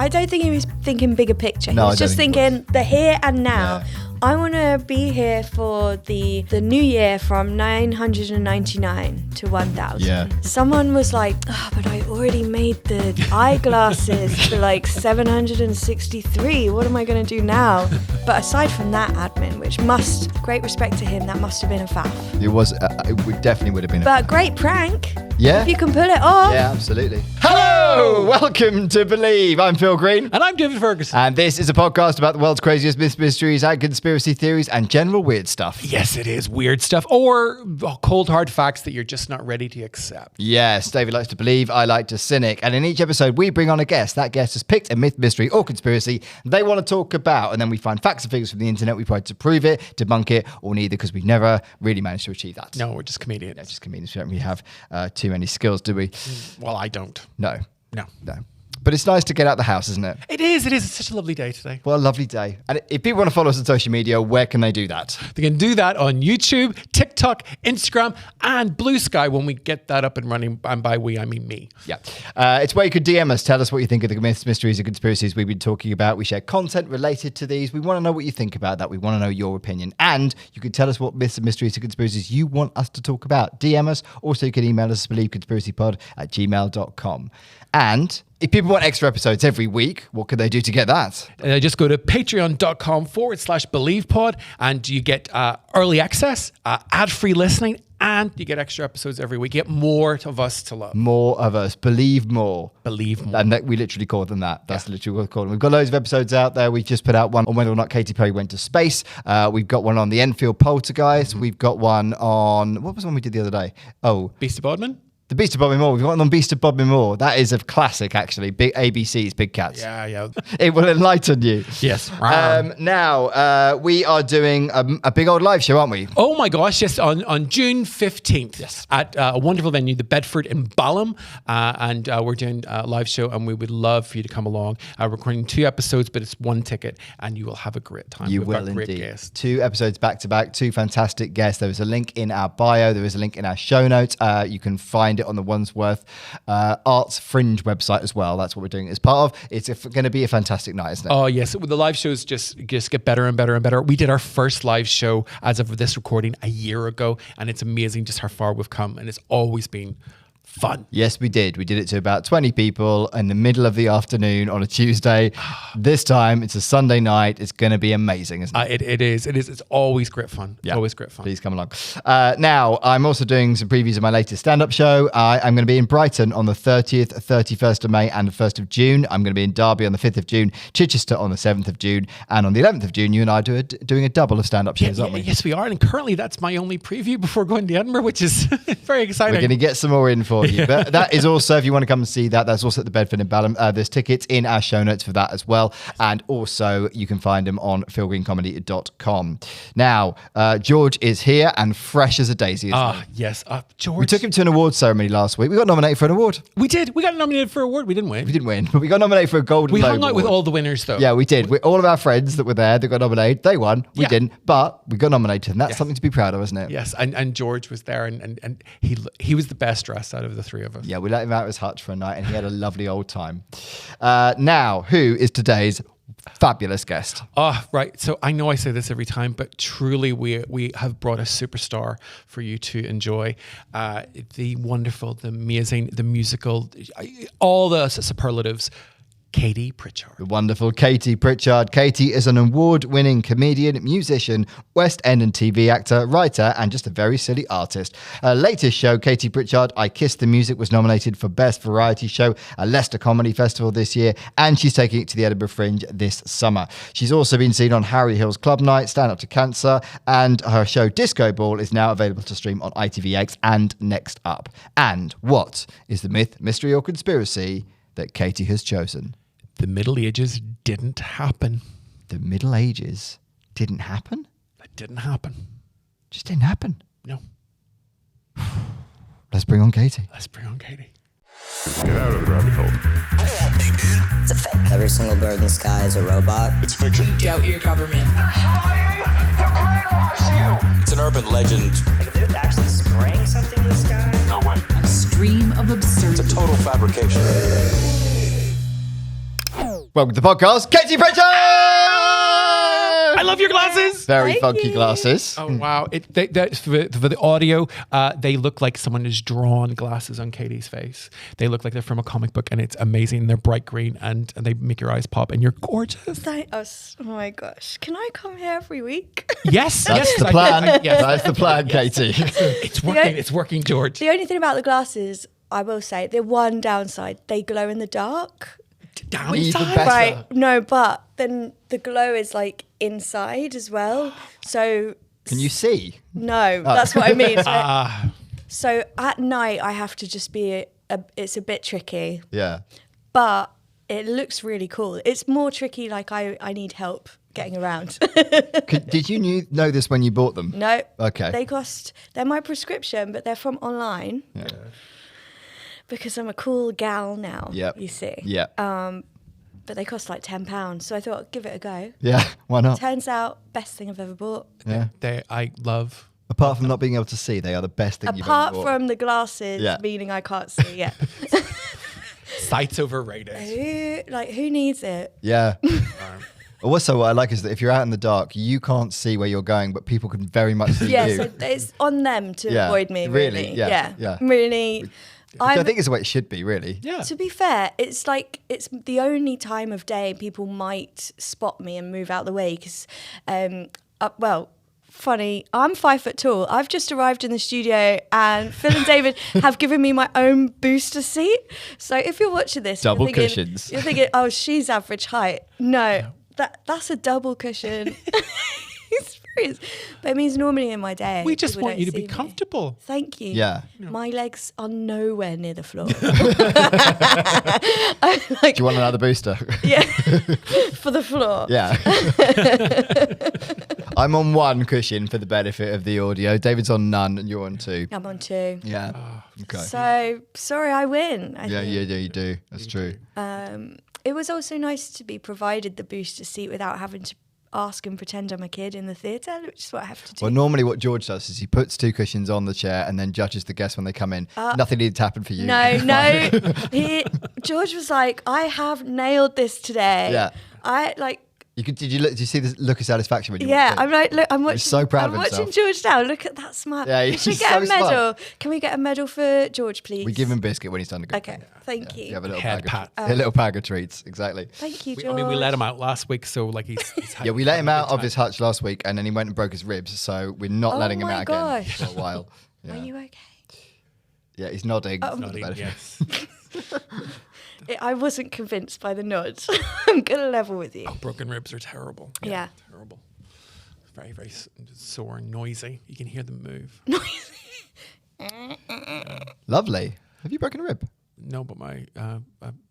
I don't think he was thinking bigger picture. No, he was just thinking the here and now. Yeah. I want to be here for the new year from 999 to 1000. Yeah. Someone was like, but I already made the eyeglasses for like 763. What am I going to do now? But aside from that admin, which great respect to him, that must have been a faff. It was, it definitely would have been But great prank. Yeah. If you can pull it off. Yeah, absolutely. Hello! Welcome to Believe. I'm Phil Green. And I'm David Ferguson. And this is a podcast about the world's craziest myths, mysteries, and conspiracy theories and general weird stuff. Yes, it is weird stuff or cold hard facts that you're just not ready to accept. Yes, David likes to believe, I like to cynic. And in each episode, we bring on a guest. That guest has picked a myth, mystery, or conspiracy they want to talk about. And then we find facts and figures from the internet. We try to prove it, debunk it, or neither, because we've never really managed to achieve that. No, we're just comedians. Yeah, just comedians. We don't really have too many skills, do we? Well, I don't. No. No. But it's nice to get out the house, isn't it? It is. It's such a lovely day today. What a lovely day. And if people want to follow us on social media, where can they do that? They can do that on YouTube, TikTok, Instagram, and Blue Sky when we get that up and running. And by we, I mean me. Yeah. It's where you could DM us. Tell us what you think of the myths, mysteries, and conspiracies we've been talking about. We share content related to these. We want to know what you think about that. We want to know your opinion. And you can tell us what myths and mysteries and conspiracies you want us to talk about. DM us. Also, you can email us believeconspiracypod@gmail.com. And if people want extra episodes every week, what can they do to get that? Just go to patreon.com/BelievePod and you get early access, ad-free listening, and you get extra episodes every week. You get more of us to love. More of us. Believe more. Believe more. And we literally call them that. That's literally what we call them. We've got loads of episodes out there. We've just put out one on whether or not Katy Perry went to space. We've got one on the Enfield poltergeist. We've got one on... What was the one we did the other day? Oh. Beast of Bodmin? The Beast of Bobby Moore. We've got one on Beast of Bobby Moore. That is a classic, actually. Big ABC's Big Cats. Yeah. It will enlighten you. Yes. Now, we are doing a big old live show, aren't we? Oh my gosh, yes, on June 15th. Yes. At a wonderful venue, the Bedford in Balham. And we're doing a live show and we would love for you to come along. We're recording 2 episodes, but it's 1 ticket and you will have a great time. You We've will got great indeed. guests. 2 episodes back to back, 2 fantastic guests. There is a link in our bio. There is a link in our show notes. You can find it on the Wandsworth Arts Fringe website as well. That's what we're doing as part of. It's going to be a fantastic night, isn't it? Oh yes, the live shows just get better and better and better. We did our first live show as of this recording a year ago, and it's amazing just how far we've come, and it's always been fun. Yes, we did. We did it to about 20 people in the middle of the afternoon on a Tuesday. This time, it's a Sunday night. It's going to be amazing, isn't it? It is. It's always great fun. Yeah. Always great fun. Please come along. Now, I'm also doing some previews of my latest stand-up show. I'm going to be in Brighton on the 30th, 31st of May and the 1st of June. I'm going to be in Derby on the 5th of June, Chichester on the 7th of June, and on the 11th of June, you and I are doing a double of stand-up shows, aren't we? Yes, we are. And currently, that's my only preview before going to Edinburgh, which is very exciting. We're going to get some more in for you. But that is also, if you want to come and see that, that's also at the Bedford in Balham. There's tickets in our show notes for that as well. And also, you can find them on philgreencomedy.com. Now, George is here and fresh as a daisy. Yes. George. We took him to an award ceremony last week. We got nominated for an award. We did. We got nominated for an award. We didn't win. We didn't win, but we got nominated for a Golden Globe hung out award. with all the winners, though. Yeah, we did. All of our friends that were there, that got nominated, they won. We didn't, but we got nominated, and that's something to be proud of, isn't it? Yes, and George was there, and he was the best dressed out of the 3 of us. Yeah, we let him out of his hutch for a night, and he had a lovely old time. Now, who is today's fabulous guest? Oh, right. So I know I say this every time, but truly we have brought a superstar for you to enjoy. The wonderful, the amazing, the musical, all the superlatives. Katie Pritchard. The wonderful Katie Pritchard. Katie is an award-winning comedian, musician, West End and TV actor, writer, and just a very silly artist. Her latest show, Katie Pritchard, I Kissed the Music, was nominated for Best Variety Show at Leicester Comedy Festival this year, and she's taking it to the Edinburgh Fringe this summer. She's also been seen on Harry Hill's Club Night, Stand Up to Cancer, and her show Disco Ball is now available to stream on ITVX and Next Up. And what is the myth, mystery, or conspiracy that Katie has chosen? The Middle Ages didn't happen. The Middle Ages didn't happen? It didn't happen. Just didn't happen. No. Let's bring on Katie. Get out of the rabbit hole. It's a fake. Every single bird in the sky is a robot. It's fiction. Doubt your government. It's an urban legend. Like if they're actually spraying something in the sky. No way. A stream of absurdity. It's a total fabrication. Welcome to the podcast, Katie Pritchard! I love your glasses. Very Thank funky you. glasses. Oh wow! For the audio, they look like someone has drawn glasses on Katie's face. They look like they're from a comic book, and it's amazing. They're bright green, and they make your eyes pop. And you're gorgeous. Oh my gosh. Can I come here every week? Yes, That's yes, the I plan. think- yes. That's the plan, Katie. It's working. It's working, George. The only thing about the glasses, I will say, the one downside, they glow in the dark. Downside. better. Right. No, but then the glow is like inside as well. So Can you see? no, that's what I mean. Ah, So at night, I have to just be, it's a bit tricky, Yeah. but it looks really cool. It's more tricky, like I need help getting around. Did you know this when you bought them? No. Okay. They're my prescription, but they're from online. Yeah. Because I'm a cool gal now, Yep. you see. Yeah. But they cost like £10. So I thought, give it a go. Yeah. Why not? Turns out, best thing I've ever bought. Yeah. I love. Apart from not being able to see, they are the best thing you've ever Apart bought. from the glasses, Yeah. meaning I can't see yet. Sight's overrated. Who needs it? Yeah. Also, what I like is that if you're out in the dark, you can't see where you're going, but people can very much see Yeah, you. so it's on them to Yeah, avoid me, really, really. yeah. Really. Which I think is the way it should be, really. Yeah. To be fair, it's like it's the only time of day people might spot me and move out the way because, funny, I'm 5 foot tall. I've just arrived in the studio and Phil and David have given me my own booster seat. So if you're watching this, Double you're thinking, cushions. You're thinking, oh, she's average height. No, that's a double cushion experience. But it means normally in my day, We just people want you don't to be see me. comfortable. Thank you. Yeah. My legs are nowhere near the floor. Do you want another booster? Yeah, for the floor. Yeah. I'm on one cushion for the benefit of the audio. David's on none and you're on two. I'm on 2. Yeah. Okay. So sorry, I win. I Yeah, think. you do. That's true. It was also nice to be provided the booster seat without having to ask and pretend I'm a kid in the theatre, which is what I have to do. Well, normally what George does is he puts 2 cushions on the chair and then judges the guests when they come in. Nothing needed to happen for you. No. George was like, I have nailed this today. Yeah. Did you see the look of satisfaction when you Yeah, walked in? I'm like, look, I'm watching. so proud I'm of watching himself. George now. Look at that smile. Yeah, we he's should get a so smart. medal. Can we get a medal for George, please? We give him biscuit when he's done a good Okay, thing. thank You you. have a little Head bag pat. a little bag of treats. Exactly. Thank you, We, George. I mean, we let him out last week, so like he's Yeah, we let him out of his hutch last week and then he went and broke his ribs. So we're not Oh letting him my out again gosh. for a while. Yeah. Are you okay? Yeah, he's nodding. for the Nodding, benefit. yes. I wasn't convinced by the nods. I'm gonna level with you. Broken ribs are terrible. Yeah. Terrible. Very, very sore and noisy. You can hear them move. Lovely. Have you broken a rib? No, but my a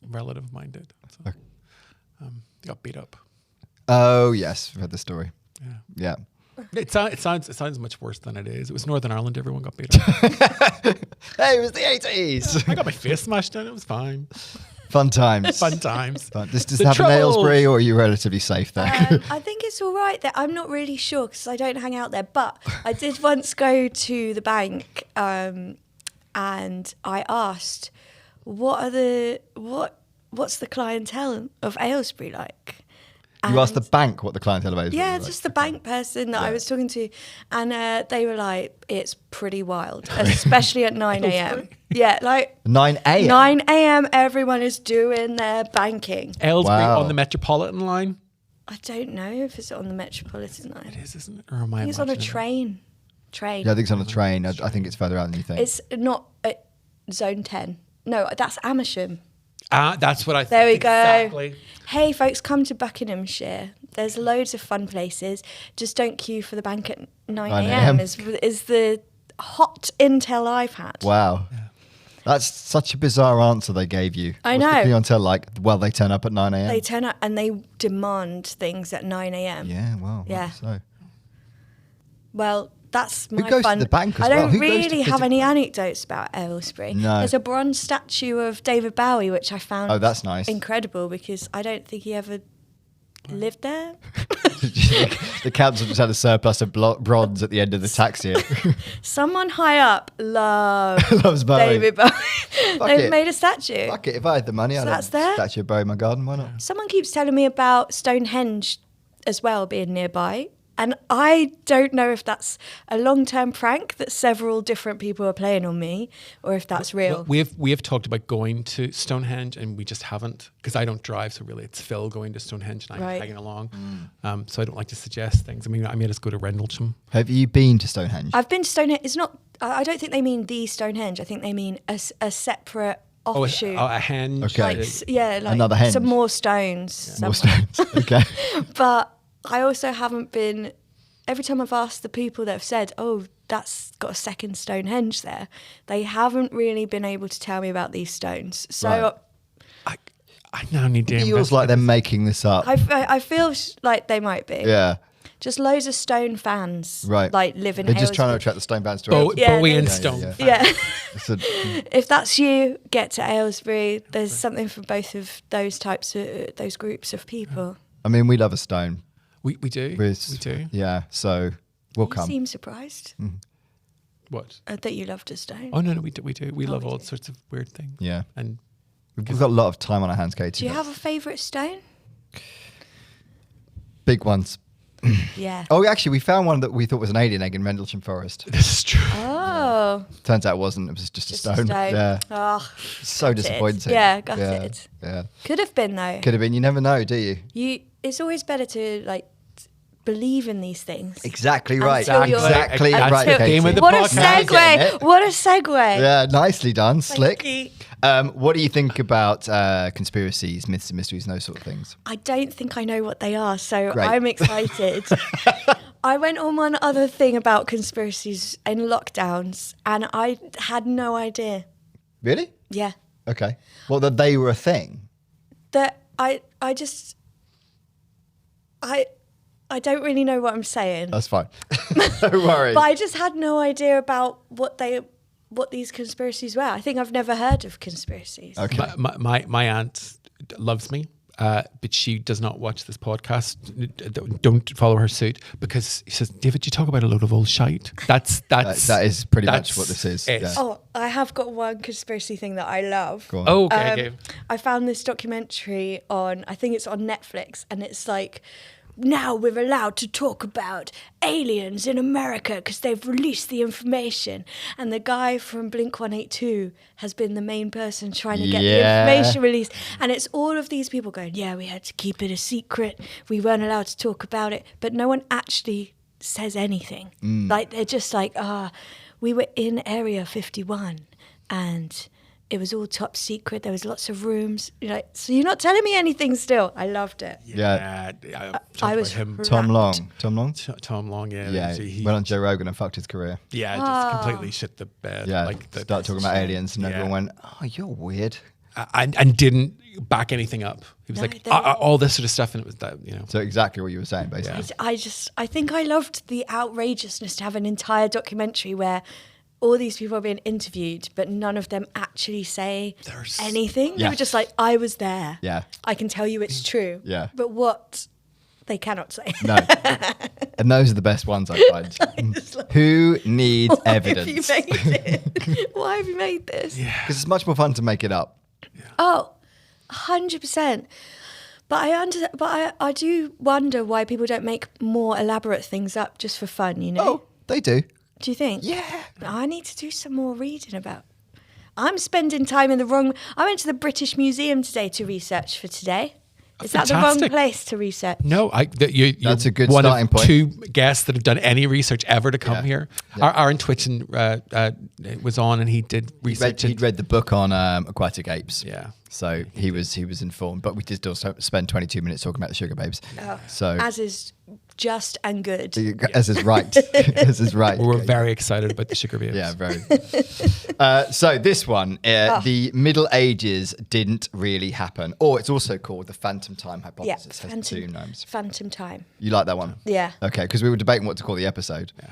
relative of mine did. So, they got beat up. Oh, yes. I've heard the story. Yeah. Yeah. It sounds much worse than it is. It was Northern Ireland. Everyone got beat up. Hey, it was the 80s. I got my face smashed in. It was fine. Fun times. Fun times. Does this The happen in trolls. Aylesbury or are you relatively safe there? I think it's all right. I'm not really sure because I don't hang out there. But I did once go to the bank, and I asked, "What's the clientele of Aylesbury like?" You asked the And- bank what the clientele is. Yeah, just the bank person that I was talking to. And they were like, it's pretty wild, especially at 9 a.m. Yeah, like 9 a.m. 9 a.m. everyone is doing their banking. Aylesbury Wow. on the Metropolitan line. I don't know if it's on the Metropolitan line. It is, isn't it? Or am I I think it's on a imagining it? train. Yeah, I think it's on a train. I think it's further out than you think. It's not at Zone 10. No, that's Amersham. That's what I There we exactly. go. Hey, folks, come to Buckinghamshire. There's loads of fun places. Just don't queue for the bank at 9 a.m. is the hot intel I've had. Wow. That's such a bizarre answer they gave you. I What's the know. clientele like? Well, they turn up at 9 a.m. They turn up and they demand things at 9 a.m. Yeah, well, Yeah. so. Well, that's my goes to fun. the bank as I well? don't Who goes to really have physical any bank? anecdotes about Aylesbury. No. There's a bronze statue of David Bowie, which I found Oh, that's nice. incredible because I don't think he ever lived there. The council just had a surplus of bronze at the end of the tax year. Someone high up Loves Bowie. David Bowie. They've it. made a statue. Fuck it, if I had the money, I'd have that's a there? statue of Bowie in my garden. Why not? Someone keeps telling me about Stonehenge as well being nearby. And I don't know if that's a long-term prank that several different people are playing on me, or if that's real. Well, we have talked about going to Stonehenge, and we just haven't, because I don't drive. So really, it's Phil going to Stonehenge, and I'm Right. tagging along. So I don't like to suggest things. I mean, I made us go to Rendlesham. Have you been to Stonehenge? I've been to Stonehenge. It's not. I don't think they mean the Stonehenge. I think they mean a separate offshoot. A henge. Okay. like Another henge. some more stones. More somewhere. stones. Okay. But I also haven't been. Every time I've asked the people that have said, "Oh, that's got a second Stonehenge there," they haven't really been able to tell me about these stones. So Right. I now need to. Feels like they're making this up. I feel like they might be. Yeah. Just loads of stone fans, Right. like live in They're just trying to Aylesbury. attract the stone bands to Bowie Yeah, and yeah, Stone. yeah. Yeah. It's a- If that's you, get to Aylesbury. There's something for both of those those groups of people. I mean, we love a stone. We do. We're- We do. Yeah, so we'll You come. seem surprised What? that you loved a stone. Oh no, we do. We do. We love we all do. sorts of weird things. Yeah. And We've got a lot of time on our hands, Katie. Do you have a favourite stone? Big ones. Yeah. Oh, actually, we found one that we thought was an alien egg in Rendlesham Forest. this is true. Oh, Turns out it wasn't. It was just just a stone. Yeah. Oh, So gutted. disappointing. Yeah, gutted. Yeah. Could have been though. Could have been. You never know, do you? It's always better to like believe in these things. Exactly right. Until you're- Exactly That's right, the Katie. game of the What a podcast. Now you're getting segue! it. What a segue! Yeah, nicely done. Slick. you. What do you think about conspiracies, myths and mysteries and those sort of things? I don't think I know what they are, so Great. I'm excited. I went on one other thing about conspiracies and lockdowns, and I had no idea. Really? Yeah, Okay. Well, that they were a thing. that I don't really know what I'm saying, That's fine. No worries. but I just had no idea about what these conspiracies were. I think I've never heard of conspiracies. Okay. My aunt loves me, but she does not watch this podcast. Don't follow her suit, because she says, David, you talk about a load of old shite. That is pretty much that's what this is. it. Yeah. Oh, I have got one conspiracy thing that I love. Go on. Oh, okay. I found this documentary I think it's on Netflix, and it's like, now we're allowed to talk about aliens in America because they've released the information. And the guy from Blink-182 has been the main person trying to get the Yeah. information released. And it's all of these people going, yeah, we had to keep it a secret. We weren't allowed to talk about it. But no one actually says anything. Like, they're just like, we were in Area 51 and it was all top secret. There was lots of rooms. You're like, so you're not telling me anything still. I loved it. Yeah. I was him. Tom wrapped. Long. Tom Long? Tom Long, yeah. Yeah. He Went on Joe Rogan and fucked his career. just completely shit the bed. Yeah. Like Start talking about aliens and Yeah. everyone went, oh, you're weird. and didn't back anything up. He was No, like, they- all this sort of stuff, and it was that, So exactly what you were saying, basically. I think I loved the outrageousness to have an entire documentary where all these people are being interviewed, but none of them actually say anything. They Yeah. were just like, I was there. Yeah. I can tell you it's true. Yeah. But what they cannot say. No. And those are the best ones I find. Who needs Why have you evidence? made it? Why have you made this? Because it's much more fun to make it up. Oh, 100%. But I do wonder why people don't make more elaborate things up just for fun, you know? Oh, they do. Do you think? Yeah. I need to do some more reading about. I'm spending time in the wrong. I went to the British Museum today to research for today. Is that the wrong Fantastic. place to research? No, you're That's a good one starting of point. two guests that have done any research ever to come Yeah. here. Yeah. Aaron Twitchen was on, and he did research. He'd read the book on aquatic apes. Yeah. So he was informed. But we did also spend 22 minutes talking about the sugar babes. So As is just and good. as is right. As is right. We were very excited about the sugar babes. Yeah, very. So this one, the Middle Ages didn't really happen, or it's also called the Phantom Time Yeah, hypothesis. Has two names. Phantom Time. You like that one? Yeah. Okay, because we were debating what to call the episode. Yeah.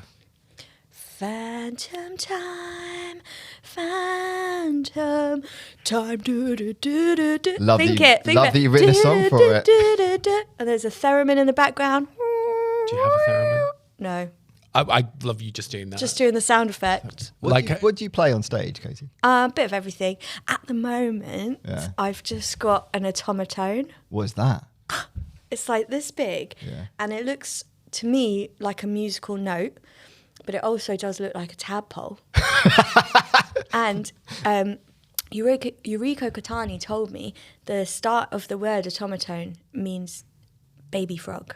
Phantom Time, Phantom Time. Do, do, do, do, do. Love Think that you- it. Think love it. that you've written a song Do, for do, it. do, do, do. And there's a theremin in the background. Do you have a theremin? No, I love you just doing that. just doing the sound effect. What do you play on stage, Katie? A bit of everything. At the moment, Yeah. I've just got an automaton. What is that? It's like this big, Yeah. and it looks to me like a musical note, but it also does look like a tadpole. And Yuriko Katani told me the start of the word automaton means baby frog.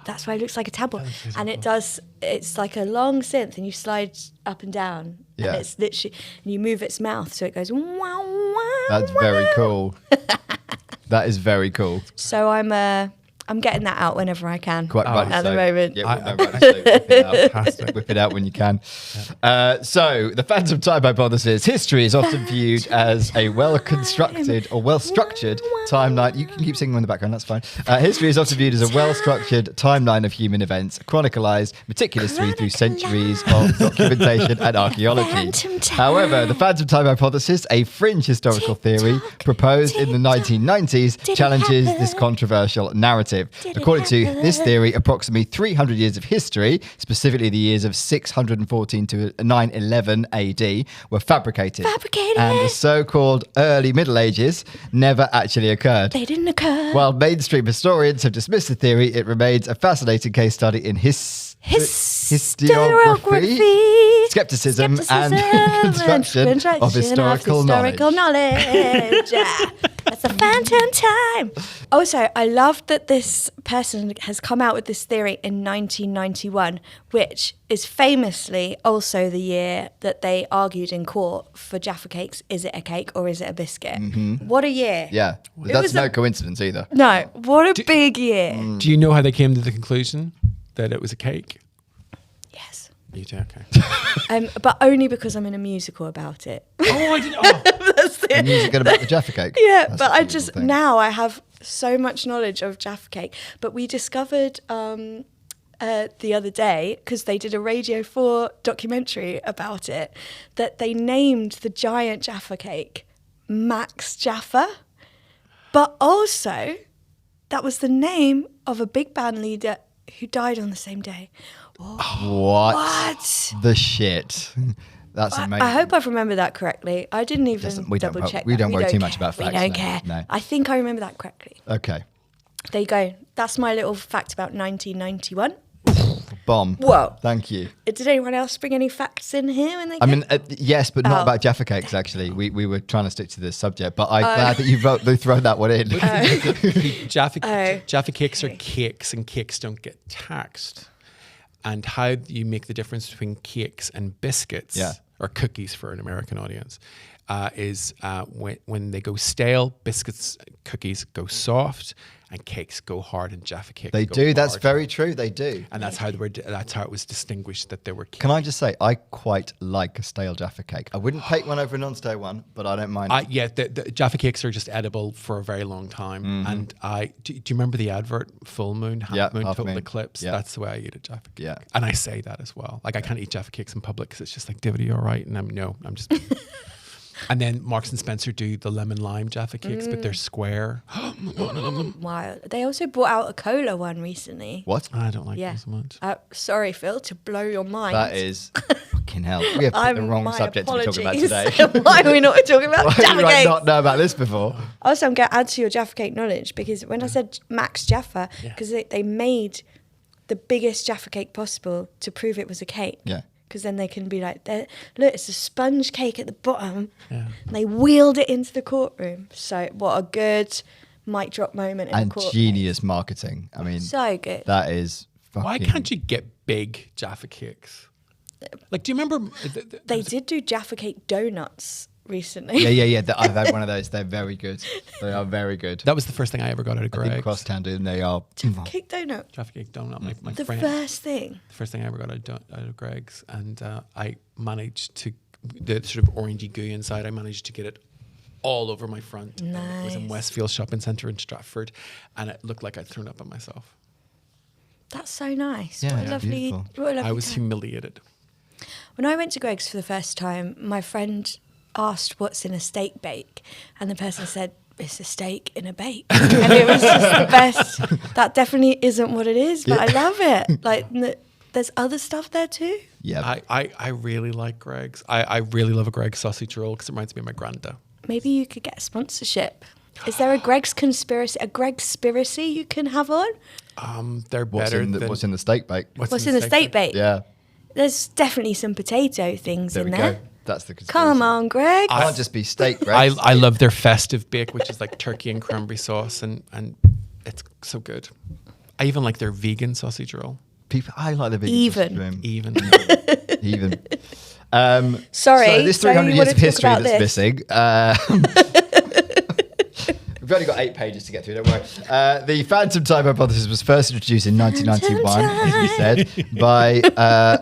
That's why it looks like a tadpole. And it's like a long synth, and you slide up and down. Yeah. And it's literally, and you move its mouth so it goes wow, wow. That's very cool. That is very cool. So I'm getting that out whenever I can. Quite rightly at the so. moment. Yeah, rightly so. Whip it out. Whip it out when you can. So, the phantom time hypothesis. History is often viewed as a well-constructed or well-structured timeline. You can keep singing in the background, that's fine. History is often viewed as a well-structured timeline of human events, chronicalized meticulously through centuries of documentation and archaeology. Phantom time. However, the phantom time hypothesis, a fringe historical theory proposed in the 1990s, challenges this controversial narrative. According to this theory, approximately 300 years of history, specifically the years of 614 to 911 AD, were fabricated. And the so-called early Middle Ages never actually occurred. They didn't occur. While mainstream historians have dismissed the theory, it remains a fascinating case study in historiography, skepticism and construction of historical knowledge. That's a phantom time. Also, I love that this person has come out with this theory in 1991, which is famously also the year that they argued in court for Jaffa Cakes. Is it a cake or is it a biscuit? What a year. Yeah, that's no coincidence either. No, what a big year. Do you know how they came to the conclusion that it was a cake? Yes. You do, okay. But only because I'm in a musical about it. Oh, I didn't. Oh. That's The it. music about the Jaffa Cake. Yeah, That's but a I beautiful just, thing. now I have so much knowledge of Jaffa Cake. But we discovered the other day, because they did a Radio 4 documentary about it, that they named the giant Jaffa Cake Max Jaffa. But also, that was the name of a big band leader who died on the same day. What? The shit. That's amazing. I hope I've remembered that correctly. I didn't even Listen, we don't double wo- check. we that. don't worry too care. much about facts, We don't no, care. no. I think I remember that correctly. Okay. There you go. That's my little fact about 1991. Bomb. Whoa. Thank you. Did anyone else bring any facts in here when they I mean, yes, but not Oh. about Jaffa Cakes, actually. We were trying to stick to this subject, but I'm glad that you've thrown that one in. Jaffa Cakes are cakes, and cakes don't get taxed. And how you make the difference between cakes and biscuits, Yeah. or cookies for an American audience, is when they go stale, biscuits, cookies go soft, and cakes go hard, and Jaffa Cakes They go do. That's hard. very true. They do. And that's how it was distinguished that they were cakes. Can I just say, I quite like a stale Jaffa Cake. I wouldn't take one over a non-stale one, but I don't mind. Yeah, the Jaffa Cakes are just edible for a very long time. And do you remember the advert, full moon, half Yeah, moon, half total moon. eclipse? Yeah. That's the way I eat a Jaffa Cake. Yeah. And I say that as well. Like, I can't eat Jaffa Cakes in public because it's just like, David, are you all right? And I'm just... And then Marks and Spencer do the lemon lime Jaffa Cakes, but they're square. Wow. They also brought out a cola one recently. What? I don't like Yeah. them so much. Sorry, Phil, to blow your mind. That is fucking hell. We have picked the wrong my subject to be talking about apologies. today. Why are we not talking about Why Jaffa did I Cakes? not know about this before? Also, I'm going to add to your Jaffa Cake knowledge, because when I said Max Jaffa, because they made the biggest Jaffa Cake possible to prove it was a cake. Yeah. Because then they can be like, look, it's a sponge cake at the bottom. Yeah. And they wheeled it into the courtroom. So what a good mic drop moment in And the court. genius marketing. I mean, So good. that is fucking... Why can't you get big Jaffa Cakes? Like, do you remember... They did do Jaffa Cake donuts recently. Yeah. I've had one of those. They're very good. They are very good. That was the first thing I ever got out of I think Gregg. Crosstown do, and they are... Jaffa Cake donut. Jaffa Cake donut. My The friend. first thing. The first thing I ever got out of Gregg's, and I managed to, the sort of orangey goo inside, I managed to get it all over my front. And it was in Nice. Westfield Shopping Centre in Stratford, and it looked like I'd thrown up on myself. That's so nice. Yeah, what a it's lovely, beautiful. what a lovely I was time. humiliated. When I went to Gregg's for the first time, my friend asked what's in a steak bake, and the person said, it's a steak in a bake. And it was just the best that definitely isn't what it is, but I love it. Like, there's other stuff there too. Yeah. I really like Gregg's. I really love a Gregg sausage roll because it reminds me of my granda. Maybe you could get a sponsorship. Is there a Gregg's conspiracy you can have on? They're better than What's in the steak bake? What's in the steak bake? Yeah. There's definitely some potato things There in we there. go. That's the conspiracy. Come on, Gregg. It can't just be steak, right? I love their festive bake, which is like turkey and cranberry sauce, and it's so good. I even like their vegan sausage roll. I like the vegan Even. sausage roll. Even. Sorry. So this so 300 you years wanna of talk history about that's this? missing. We've only got 8 pages to get through, don't worry. The phantom time hypothesis was first introduced in 1991, as we said, by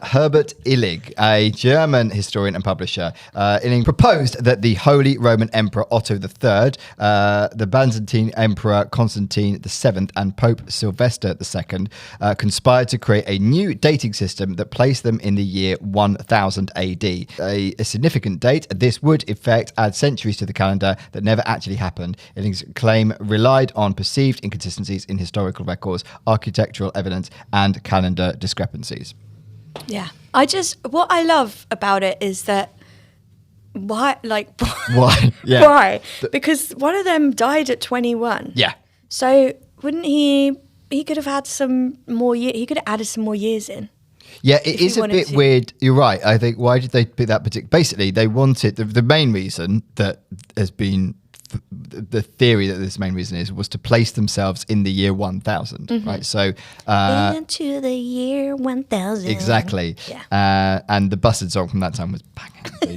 Herbert Illig, a German historian and publisher. Illig proposed that the Holy Roman Emperor Otto III, the Byzantine Emperor Constantine VII, and Pope Sylvester II conspired to create a new dating system that placed them in the year 1000 AD. A significant date, this would, in fact, add centuries to the calendar that never actually happened. Illig's claim relied on perceived inconsistencies in historical records, architectural evidence, and calendar discrepancies. Yeah. What I love about it is that why? Why? Yeah. Why? Because one of them died at 21. Yeah. So wouldn't he could have had some more he could have added some more years in. Yeah, it if he is a wanted bit to. weird. You're right. I think, why did they pick that particular... Basically, they wanted... The main reason that has been... The theory that this main reason was to place themselves in the year 1000, right? So... Into the year 1000. Exactly. Yeah. And the Busted song from that time was banging.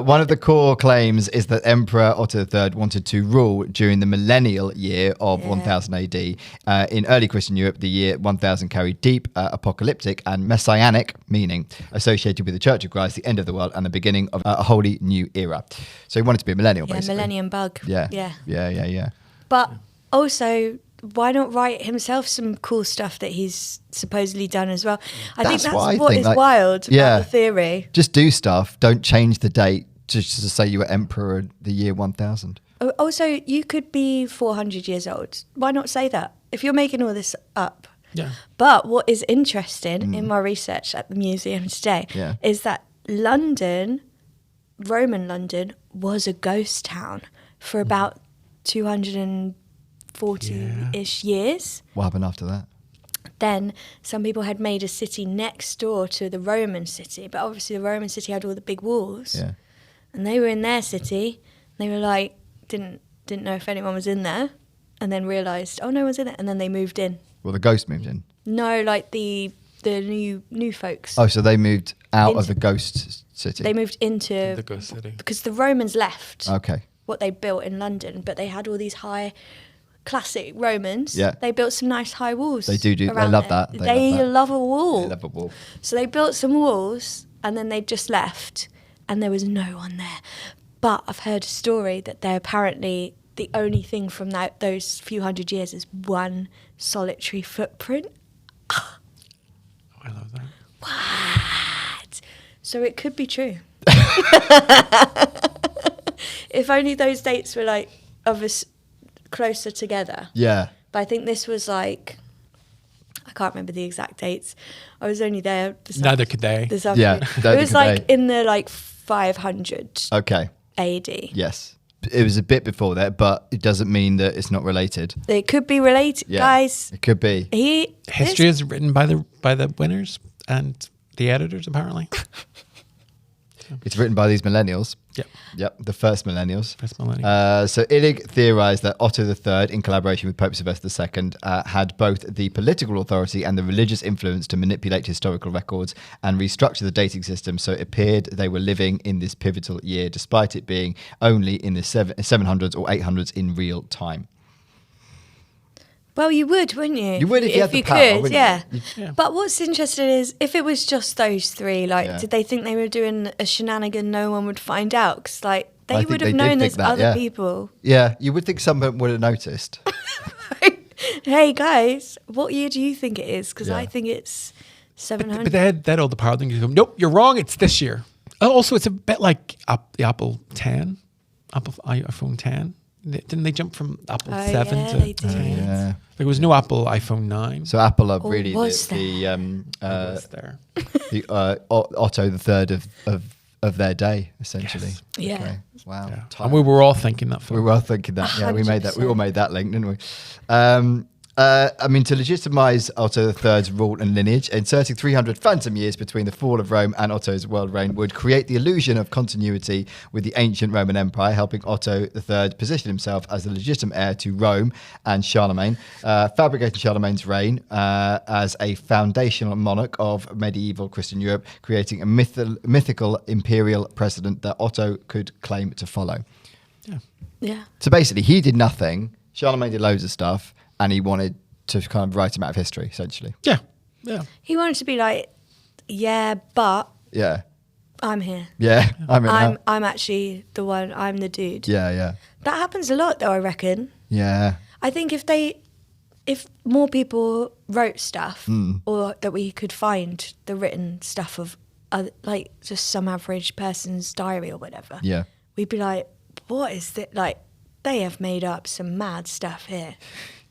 One of the core claims is that Emperor Otto III wanted to rule during the millennial year of 1000 AD. In early Christian Europe, the year 1000 carried deep apocalyptic and messianic meaning associated with the Church of Christ, the end of the world, and the beginning of a wholly new era. So he wanted to be a millennial, Yeah, basically. Millennium Bug. Yeah. But also, why not write himself some cool stuff that he's supposedly done as well? I think that's what is wild about the theory. Just do stuff. Don't change the date just to say you were emperor in the year 1000. Also, you could be 400 years old. Why not say that? If you're making all this up. Yeah. But what is interesting in my research at the museum today is that London, Roman London, was a ghost town for about 240-ish years. What happened after that? Then some people had made a city next door to the Roman city, but obviously the Roman city had all the big walls. Yeah. And they were in their city. They were like, didn't know if anyone was in there, and then realised, oh, no one's in it, and then they moved in. Well, the ghost moved in. No, like the new folks. Oh, so they moved out of the ghost city. They moved into The ghost city. because the Romans left Okay. what they built in London, but they had all these high classic Romans. Yeah. They built some nice high walls. They do. They around love there. that. They They love that. love a wall. They love a wall. So they built some walls and then they just left and there was no one there. But I've heard a story that they're apparently the only thing from those few hundred years is one solitary footprint. Oh, I love that. What? So it could be true. If only those dates were like of us closer together. Yeah. But I think this was like, I can't remember the exact dates. I was only there. Neither could they. This Yeah, afternoon. neither It was could like they. in the like 500 Okay. AD. Yes. It was a bit before that, but it doesn't mean that it's not related. It could be related, Yeah. guys. It could be. History is written by the winners and the editors, apparently. It's written by these millennials. Yep. Yep, the first millennials. First millennial. So Illig theorized that Otto III, in collaboration with Pope Sylvester II, had both the political authority and the religious influence to manipulate historical records and restructure the dating system so it appeared they were living in this pivotal year, despite it being only in the 700s or 800s in real time. Well, you would, wouldn't you? You would if you had the power, could, wouldn't yeah. you? Yeah. But what's interesting is if it was just those three, like, Yeah. did they think they were doing a shenanigan no one would find out? Because, like, I they think would they have did known think there's that, other yeah. people. Yeah, you would think someone would have noticed. Hey, guys, what year do you think it is? Because Yeah. I think it's 700. But they had all the power. Then you go, nope, you're wrong. It's this year. Also, it's a bit like the Apple 10, iPhone 10. Didn't they jump from Apple Oh, 7 yeah, to they did. 10? Yeah. There was no Apple iPhone 9. So Apple are Or really was Was there. Otto the third of their day, essentially. Yes. Yeah. Okay. Wow. Yeah. Time. And we were all thinking that. We were all thinking that. Yeah, we made that. We all 100%. made that link, didn't we? I mean, to legitimize Otto III's rule and lineage, inserting 300 phantom years between the fall of Rome and Otto's world reign would create the illusion of continuity with the ancient Roman Empire, helping Otto III position himself as the legitimate heir to Rome and Charlemagne, fabricating Charlemagne's reign as a foundational monarch of medieval Christian Europe, creating a mythical imperial precedent that Otto could claim to follow. Yeah. So basically, he did nothing. Charlemagne did loads of stuff, and he wanted to kind of write him out of history, essentially. Yeah. Yeah. He wanted to be like, yeah, but Yeah. I'm here. Yeah. I'm actually the one. I'm the dude. Yeah, yeah. That happens a lot, though. I reckon. Yeah. I think if more people wrote stuff, or that we could find the written stuff of like just some average person's diary or whatever, Yeah. we'd be like, what is this? Like, they have made up some mad stuff here.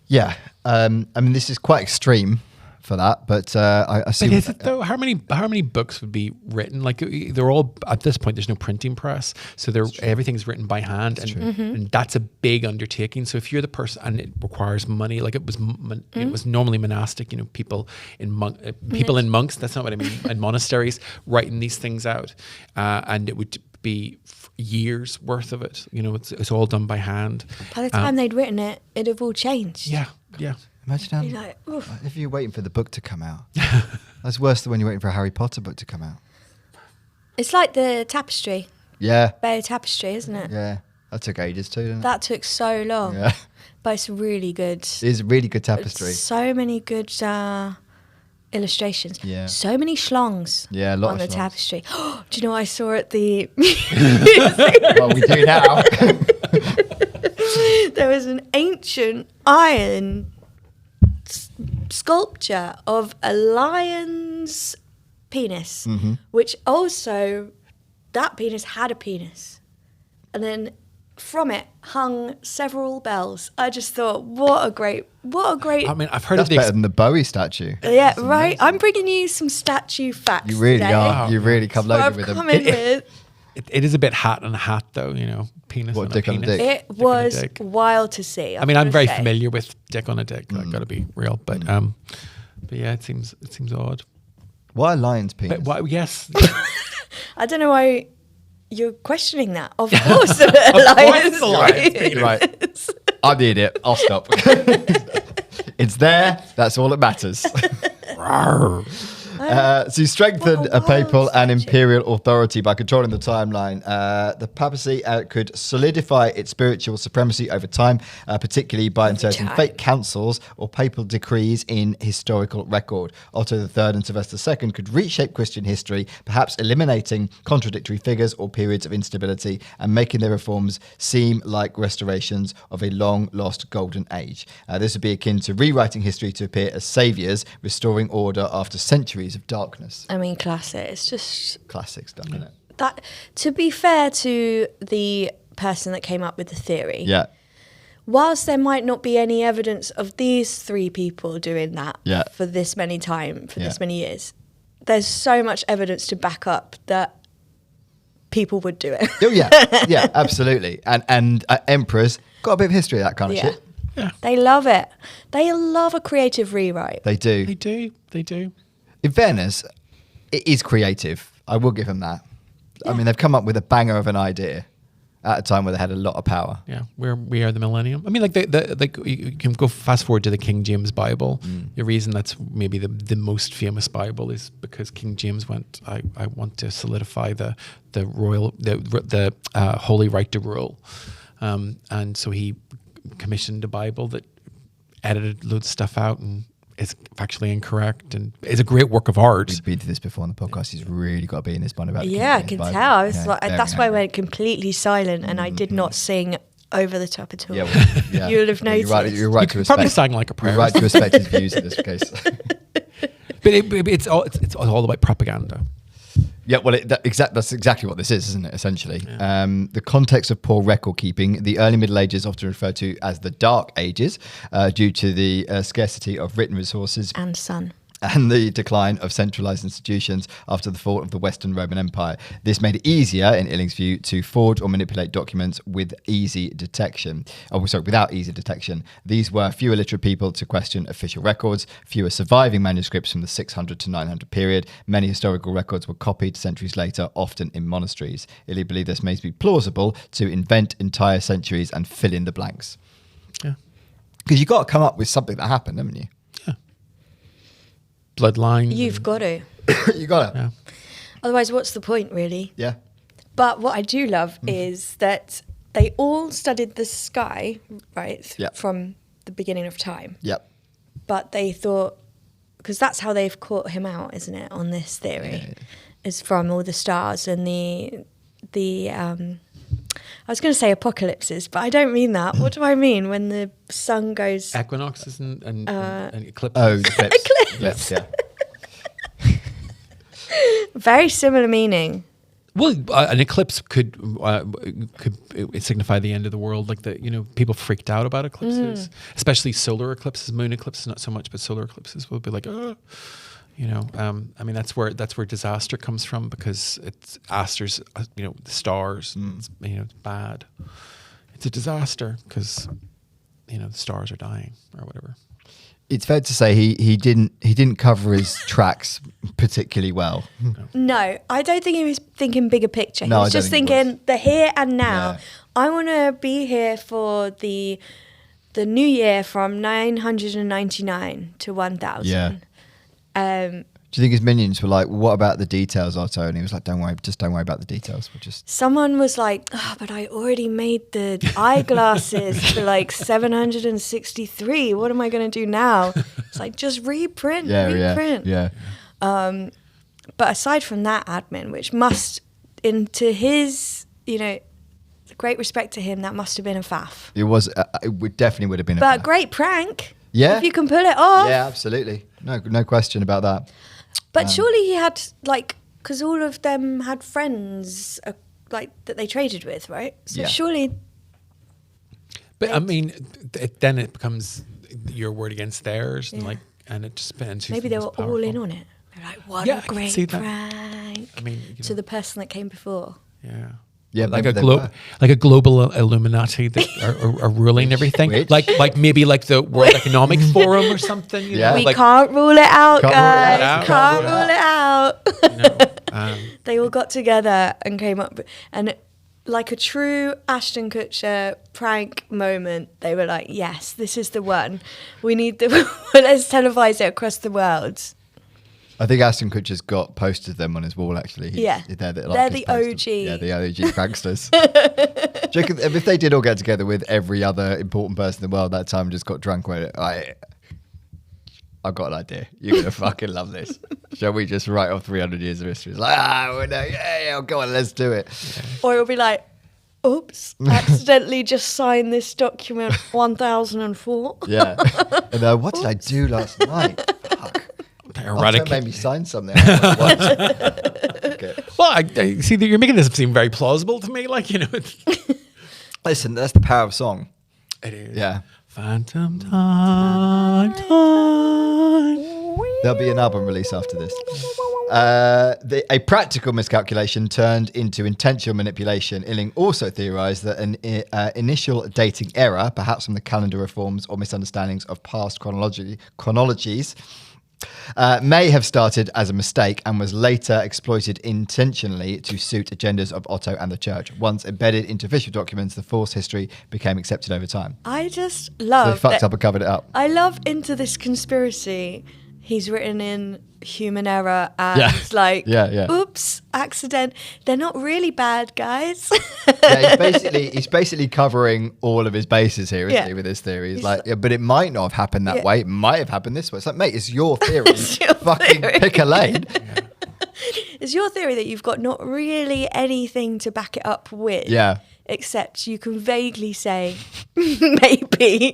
Yeah. I mean, this is quite extreme for that, but I see. But is it though? How many books would be written? Like they're all at this point. There's no printing press, so everything's written by hand, and that's a big undertaking. So if you're the person, and it requires money, like it was normally monastic. You know, people in monks. That's not what I mean. In monasteries, writing these things out, and it would be years worth of it. You know, it's all done by hand. By the time they'd written it, it'd have all changed. Yeah, yeah. Imagine You're like, oof. if you're waiting for the book to come out. That's worse than when you're waiting for a Harry Potter book to come out. It's like the tapestry, Yeah. Bay Tapestry, isn't it? Yeah. That took ages too, didn't it? That took so long, Yeah. but it's really good. It is a really good tapestry. So many good illustrations. Yeah. So many schlongs. Yeah, a lot on of the schlongs. tapestry. Do you know what I saw at the? Well, we do now. There was an ancient iron sculpture of a lion's penis, which also that penis had a penis, and then from it hung several bells. I just thought, what a great. I mean, I've heard That's of the better than the Bowie statue. Yeah, right. I'm bringing you some statue facts. You really today. are. You really come That's what loaded I've with them. come in with. It is a bit hat on a hat, though. You know, penis What, on dick a on a penis. dick? It Dick on a was dick. wild to see. I mean, I'm very say. familiar with dick on a dick. I've got to be real, but yeah, it seems odd. Why a lion's penis? But why, yes, I don't know why you're questioning that. Of course, Alliance. the lion's penis. Right. I'm the idiot. I'll stop. It's there. That's all that matters. So you strengthen What a a papal wild and statue. imperial authority by controlling the timeline. The papacy could solidify its spiritual supremacy over time, particularly by inserting time. fake councils or papal decrees in historical record. Otto III and Sylvester II could reshape Christian history, perhaps eliminating contradictory figures or periods of instability and making their reforms seem like restorations of a long-lost golden age. This would be akin to rewriting history to appear as saviours, restoring order after centuries of darkness. I mean, classic. It's just Classic stuff, isn't it? that. To be fair to the person that came up with the theory, Yeah. whilst there might not be any evidence of these three people doing that Yeah. for this many Yeah. this many years, there's so much evidence to back up that people would do it. Oh yeah, yeah, absolutely. And emperors got a bit of history of that kind of Yeah. shit. They love it. They love a creative rewrite. They do. They do. In fairness, it is creative. I will give them that. I mean, they've come up with a banger of an idea at a time where they had a lot of power. Yeah, we are the millennium. I mean, like you can go fast forward to the King James Bible. The reason that's maybe the most famous Bible is because King James went, I want to solidify the holy right to rule, and so he commissioned a Bible that edited loads of stuff out and is factually incorrect and is a great work of art. We've been to this before on the podcast. He's really got to be in this one about the Yeah, I King can James tell. Bible. I was Yeah, like, very that's why I angry. went completely silent and I did not sing over the top at all. Yeah, well, yeah. You'll have Yeah, noticed. You're right to Probably respect. sang like a prayer. You're right to respect his views in this case. But it's all about propaganda. Yeah, well, that's exactly what this is, isn't it, essentially? Yeah. The context of poor record keeping, the early Middle Ages, often referred to as the Dark Ages, due to the scarcity of written resources. And sun. And the decline of centralized institutions after the fall of the Western Roman Empire. This made it easier, in Illing's view, to forge or manipulate documents with easy detection. Without easy detection. These were fewer literate people to question official records, fewer surviving manuscripts from the 600 to 900 period. Many historical records were copied centuries later, often in monasteries. Illing believed this may be plausible to invent entire centuries and fill in the blanks. Yeah. Because you've got to come up with something that happened, haven't you? Bloodline. You've got to. You got it. Yeah. Otherwise, what's the point, really? Yeah. But what I do love is that they all studied the sky, right, Yep. from the beginning of time. Yep. But they thought, because that's how they've caught him out, isn't it, on this theory, is from all the stars and the I was going to say apocalypses, but I don't mean that. What do I mean when the sun goes... Equinoxes and eclipses. Oh, the eclipse. Yeah. Very similar meaning. Well, an eclipse could signify the end of the world. Like people freaked out about eclipses, especially solar eclipses. Moon eclipses, not so much, but solar eclipses will be like, I mean, that's where disaster comes from, because it's asters, the stars. It's bad. It's a disaster because the stars are dying or whatever. It's fair to say he didn't cover his tracks particularly well. No, I don't think he was thinking bigger picture. He No, was I don't just think he thinking the here and now. Yeah. I want to be here for the new year from 999 to 1000. Yeah. Do you think his minions were like, what about the details, Otto? And he was like, don't worry about the details. We'll just... Someone was like, but I already made the eyeglasses for like 763. What am I going to do now? It's like, just reprint. Yeah. But aside from that admin, which must, into his, great respect to him, that must have been a faff. It was, it definitely would have been But great prank. Yeah. If you can pull it off. Yeah, absolutely. No question about that. But surely he had, because all of them had friends, that they traded with, right? So Yeah. surely... But I mean, then it becomes your word against theirs, and it just depends. Maybe they were all in on it. They're like, what Yeah, a I can great see that. prank. I mean, to the person that came before. Yeah. Yeah, like maybe a they were. like a global Illuminati that are ruling everything. Which? Like maybe like the World Economic Forum or something. You Yeah. know? We like, can't rule it out, Can't rule it guys. out. Can't rule it out. you know, They all got together and came up, and like a true Ashton Kutcher prank moment, they were like, yes, this is the one. We need let's televise it across the world. I think Ashton Kutcher's got posters of them on his wall, actually. They're the OG. Yeah, the OG pranksters. Do you reckon if they did all get together with every other important person in the world that time and just got drunk, I've got an idea. You're going to fucking love this. Shall we just write off 300 years of history? It's like, go on, let's do it. Or it'll be like, oops, accidentally just signed this document 1004. Yeah. And what did I do last night? Fuck. erotic. Made me sign something. Okay. Well, I see that you're making this seem very plausible to me. Listen, that's the power of song. It is. Yeah. Phantom time. There'll be an album release after this. A practical miscalculation turned into intentional manipulation. Illing also theorized that an initial dating error, perhaps from the calendar reforms or misunderstandings of past chronologies, may have started as a mistake and was later exploited intentionally to suit agendas of Otto and the church. Once embedded into official documents, the false history became accepted over time. I just So love they fucked up and covered it up. I love into this conspiracy. He's written in human error and oops, accident. They're not really bad guys. Yeah, he's basically covering all of his bases here, isn't he, with his theory? He's like, but it might not have happened that way. It might have happened this way. It's like, mate, it's your theory. Fucking pick a lane. It's your theory that you've got not really anything to back it up with. Yeah. Except you can vaguely say, maybe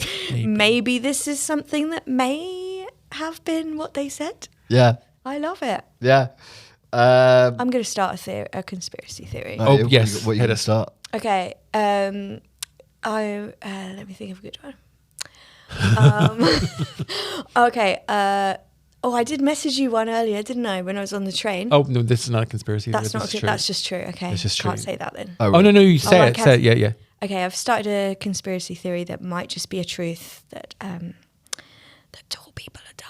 this is something that may have been what they said. Yeah. I love it. Yeah. I'm going to start a conspiracy theory. Yes, What are you hit going to us. start? Okay. Let me think of a good one. Okay. I did message you one earlier, didn't I? When I was on the train. Oh no, this is not a conspiracy. That's theory. not. This is true. That's just true. Okay. It's just Can't true. say that then. Oh no, you say I it. can't. Say it. Yeah. Okay, I've started a conspiracy theory that might just be a truth that tall people are dumb.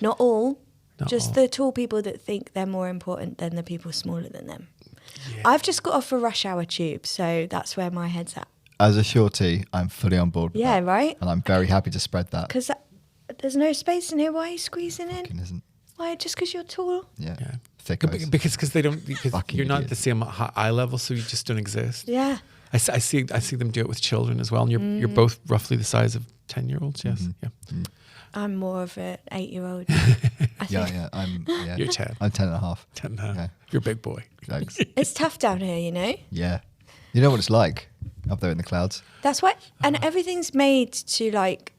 Not all, just the tall people that think they're more important than the people smaller than them. Yeah. I've just got off a rush hour tube, so that's where my head's at. As a shorty, I'm fully on board with that. Right? And I'm very happy to spread that. Because there's no space in here. Why are you squeezing in? Fucking isn't. Why? Just because you're tall? Yeah. Yeah. Thickos. Because they don't. Because Fucking you're not idiot. the same eye level, so you just don't exist. Yeah. I see them do it with children as well, and you're both roughly the size of 10-year-olds. Yes. Yeah. I'm more of an 8-year-old. Yeah. You're 10. I'm 10 and a half. 10 and a half. Okay. You're a big boy. Thanks. It's tough down here, you know? Yeah. You know what it's like up there in the clouds? That's why, and everything's made to like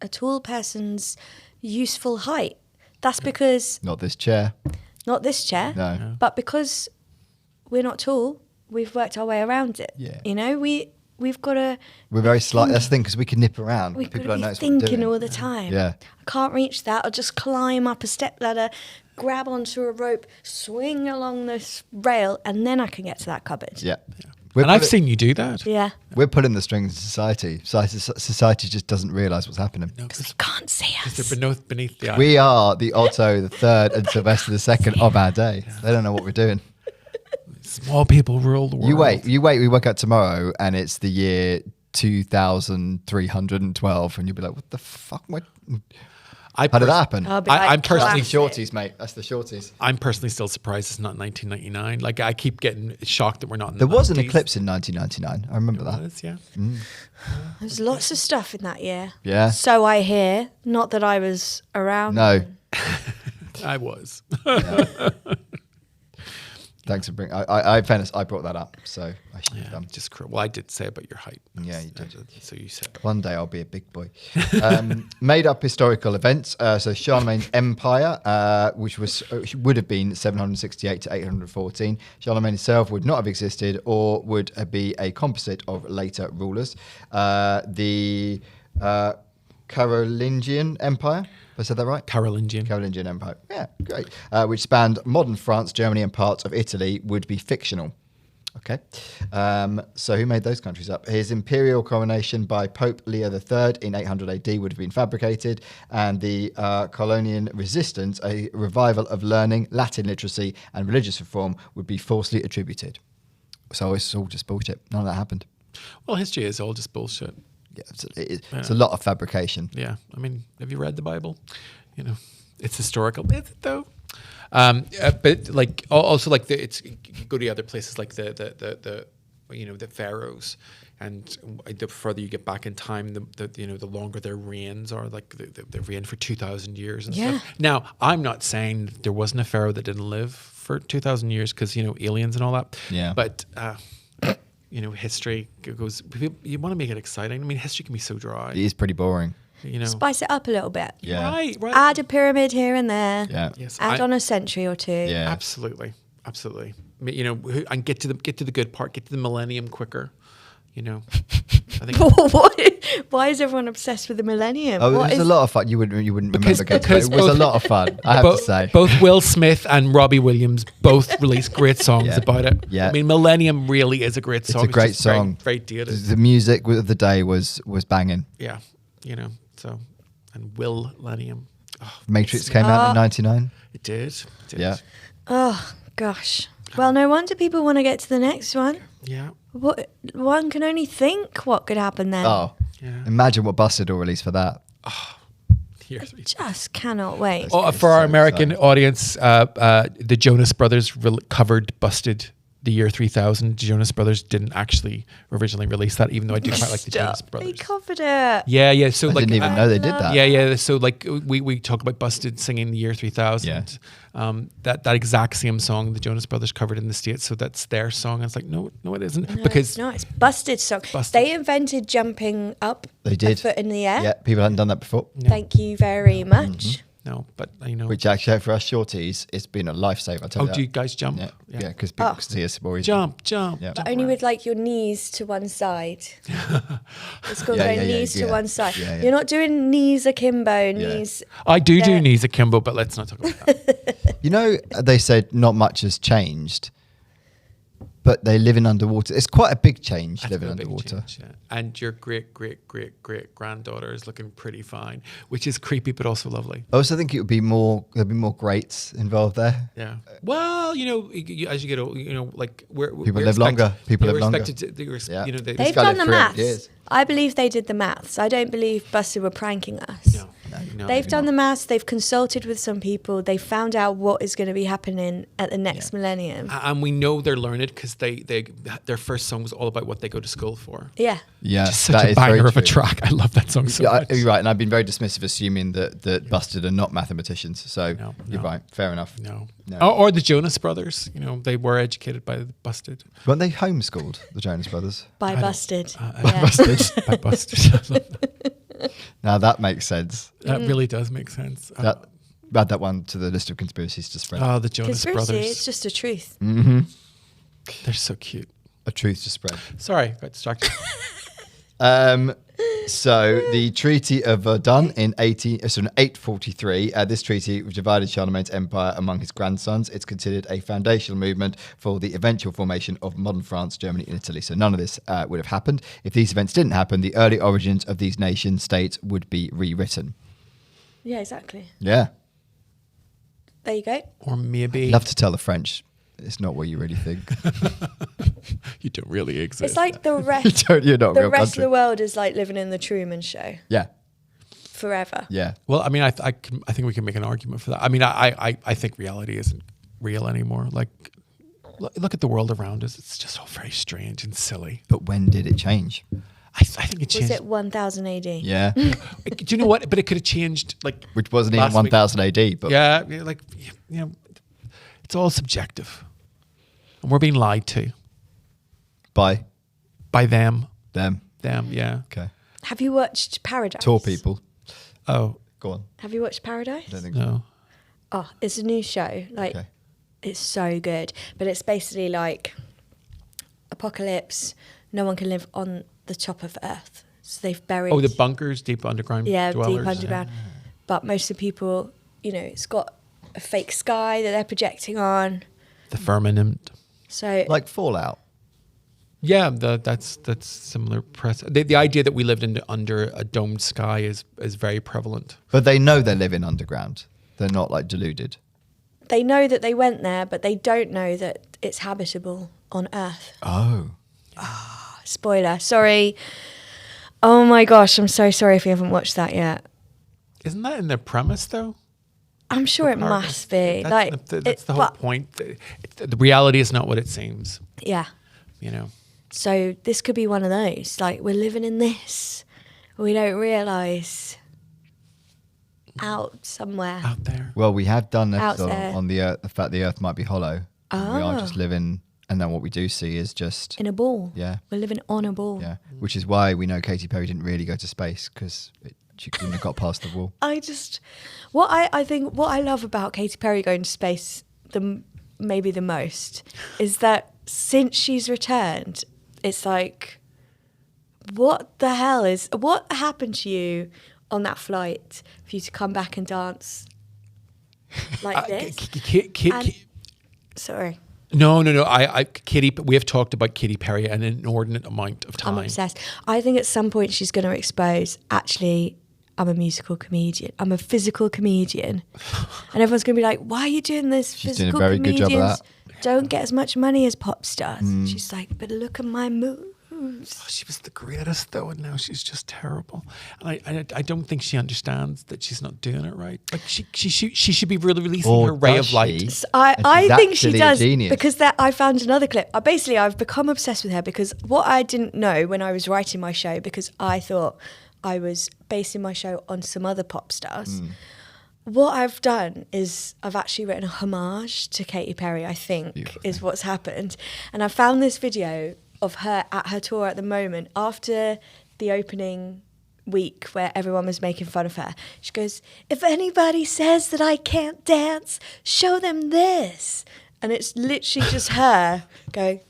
a tall person's useful height. That's because, Not this chair. not this chair, No. but because we're not tall, we've worked our way around it. Yeah. You know, we've got to, We're very slight. That's the thing, because we can nip around. we've got People to don't be notice what we're thinking doing. all the time. Yeah. I can't reach that. I'll just climb up a step ladder, grab onto a rope, swing along this rail, and then I can get to that cupboard. Yeah. And I've seen you do that. Yeah. We're pulling the strings of society. Society just doesn't realise what's happening. Because they can't see us. They're beneath the eye. We are the Otto the third and Sylvester the second of our day. They don't know what we're doing. Small people rule the world. You wait. We wake up tomorrow and it's the year 2312, and you'll be like, "What the fuck? How did that happen?" I'll be like, I'm personally classic. Shorties, mate. That's the shorties. I'm personally still surprised it's not 1999. Like I keep getting shocked that we're not. In There the was an 90s. eclipse in 1999. I remember There that. was, yeah. There's lots of stuff in that year. Yeah. So I hear. Not that I was around. No. I was. Thanks for bringing. I fairness, I brought that up, so I should have done. Just well, I did say about your height. Yeah, you did. So you said. One day I'll be a big boy. Made up historical events. So Charlemagne's empire, which would have been 768 to 814. Charlemagne himself would not have existed, or would be a composite of later rulers. The Carolingian Empire. Have I said that right? Carolingian Empire. Yeah, great. Which spanned modern France, Germany, and parts of Italy, would be fictional. Okay. So who made those countries up? His imperial coronation by Pope Leo III in 800 AD would have been fabricated, and the Carolingian resistance, a revival of learning, Latin literacy, and religious reform, would be falsely attributed. So it's all just bullshit. None of that happened. Well, history is all just bullshit. Yeah, it's a lot of fabrication. Yeah, I mean, have you read the Bible? You know, it's historical. Is it though? But like also like it's you go to other places like the pharaohs, and the further you get back in time, the longer their reigns are. Like they reign for 2,000 years and stuff. Now, I'm not saying there wasn't a pharaoh that didn't live for 2,000 years because aliens and all that. Yeah, but. History goes. You want to make it exciting. I mean, history can be so dry. It is pretty boring. Spice it up a little bit. Yeah. Right. Add a pyramid here and there. Yeah. Yes. Add on a century or two. Yeah. Absolutely. And get to the good part. Get to the millennium quicker. I think. Why is everyone obsessed with the millennium? Oh, it was a lot of fun. You wouldn't remember getting to it. It was a lot of fun. I have to say. Both Will Smith and Robbie Williams both released great songs about it. Yeah. I mean, Millennium really is a great song. It's a great just song. Very, very dated. The music of the day was banging. Yeah. So, and Millennium. Oh, Matrix came out in 99. It did. Yeah. Oh, gosh. Well, no wonder people want to get to the next one. Yeah. One can only think what could happen then. Oh, Yeah. imagine what Busted will release for that. Just cannot wait. For our American audience, the Jonas Brothers covered Busted the year 3000. The Jonas Brothers didn't actually originally release that, even though I do quite like the Jonas They Brothers. covered it. Yeah. So I like, didn't even know they did that. Yeah. So like we talk about Busted singing the year 3000. Yeah. That exact same song the Jonas Brothers covered in the States. So that's their song. And it's like, no, it isn't. No, because it's Busted song. Busted. They invented jumping up They did. a foot in the air. Yeah, people hadn't done that before. Thank you very much. No, but you know. Which actually for us shorties, it's been a lifesaver. I tell you Do you guys jump? Yeah, because people can see us more easily. Jump. Yeah. But only with like your knees to one side. It's called going knees to one side. Yeah. You're not doing knees akimbo, knees. I do knees akimbo, but let's not talk about that. You know, they said not much has changed, but they live in underwater. It's quite a big change living a big underwater. change, yeah. And your great granddaughter is looking pretty fine, which is creepy but also lovely. I also think it would be there'd be more greats involved there. Yeah. Well, you know, as you get old, you know, like People live longer. People live longer. You know, They've guy done lived the 300 maths. years. I believe they did the maths. I don't believe Buster were pranking us. No, They've done the maths. They've consulted with some people. They found out what is going to be happening at the next millennium. and we know they're learned because their first song was all about what they go to school for. Yeah. Yeah, Just such a banger of a track. I love that song so much. You're right, and I've been very dismissive, assuming that Busted are not mathematicians. So you're right, fair enough. No. Or the Jonas Brothers. You know, they were educated by Busted. Weren't they homeschooled, the Jonas Brothers? By Busted. By Busted. By Busted. I love that. Now that makes sense. That really does make sense. Add that one to the list of conspiracies to spread. Oh, the Jonas Conspiracy, Brothers. it's just a truth. They're so cute. A truth to spread. Sorry, got distracted. So the Treaty of Verdun in 843, this treaty divided Charlemagne's empire among his grandsons. It's considered a foundational movement for the eventual formation of modern France, Germany, and Italy. So none of this would have happened. If these events didn't happen, the early origins of these nation states would be rewritten. Yeah, exactly. Yeah. There you go. Or maybe Love to tell the French it's not what you really think. you don't really exist. It's like the rest. You're not a The real rest country. of the world is like living in the Truman Show Yeah. forever. Yeah. Well, I mean, I think we can make an argument for that. I mean, I think reality isn't real anymore. Like, look at the world around us. It's just all very strange and silly. But when did it change? I think it changed. Was it 1000 AD? Yeah. Do you know what? But it could have changed. Like, Which wasn't even last week. 1000 AD. But Yeah, like, you know, it's all subjective, and we're being lied to by them. them. Yeah. Okay. Have you watched Paradise? Tall people. Oh Go on. Have you watched Paradise? I don't think so. no. Oh, it's a new show. Like, Okay. it's so good. But it's basically like apocalypse. No one can live on the top of Earth. So they've buried... Oh, the bunkers, deep underground Yeah, dwellers. deep underground. But most of the people, you know, it's got a fake sky that they're projecting on. The firmament. So Like Fallout. Yeah, that's similar press. The idea that we lived under a domed sky is very prevalent. But they know they're living underground. They're not like deluded. they know that they went there, but they don't know that it's habitable on Earth. Oh. Spoiler, sorry. Oh my gosh, I'm so sorry if you haven't watched that yet. Isn't that in the premise though? I'm sure it must be. That's the whole point. The reality is not what it seems. Yeah. You know. So this could be one of those. Like, we're living in this. We don't realise. Out somewhere. Out there. Well, we have done an Out episode there. on the Earth, the fact the Earth might be hollow. We are just living, and then what we do see is just In a ball. Yeah. We're living on a ball. yeah, which is why we know Katy Perry didn't really go to space because she couldn't have got past the wall. I think what I love about Katy Perry going to space maybe the most is that since she's returned, it's like, what happened to you on that flight for you to come back and dance like this? Sorry. No. Katy. We have talked about Katy Perry an inordinate amount of time. I'm obsessed. I think at some point she's going to expose, actually, I'm a musical comedian. I'm a physical comedian. And everyone's going to be like, why are you doing this? She's doing a Physical very good job of comedians that. don't get as much money as pop stars. She's like, but look at my moves. Oh, she was the greatest though, and now she's just terrible. And I don't think she understands that she's not doing it right. Like she should be really releasing Or her ray does of light. she? So And I she's think she actually a does genius. because I found another clip. I've become obsessed with her because what I didn't know when I was writing my show, because I thought I was basing my show on some other pop stars. What I've done is I've actually written a homage to Katy Perry, I think, is what's happened. And I found this video of her at her tour at the moment after the opening week where everyone was making fun of her. She goes, if anybody says that I can't dance, show them this. And it's literally just her going.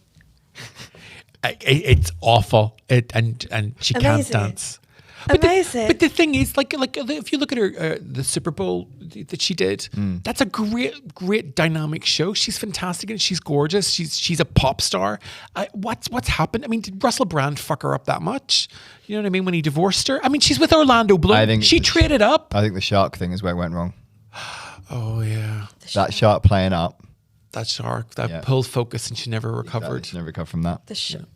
It's awful. And she can't Amazing. dance. Amazing. But the thing is, like if you look at her, the Super Bowl that she did, that's a great dynamic show. She's fantastic and she's gorgeous. She's a pop star. What's happened? I mean, did Russell Brand fuck her up that much? You know what I mean? When he divorced her? I mean, she's with Orlando Bloom. I think she traded up. I think the shark thing is where it went wrong. Oh yeah, That shark playing up. that shark that pulled focus and she never recovered. She never recovered from that.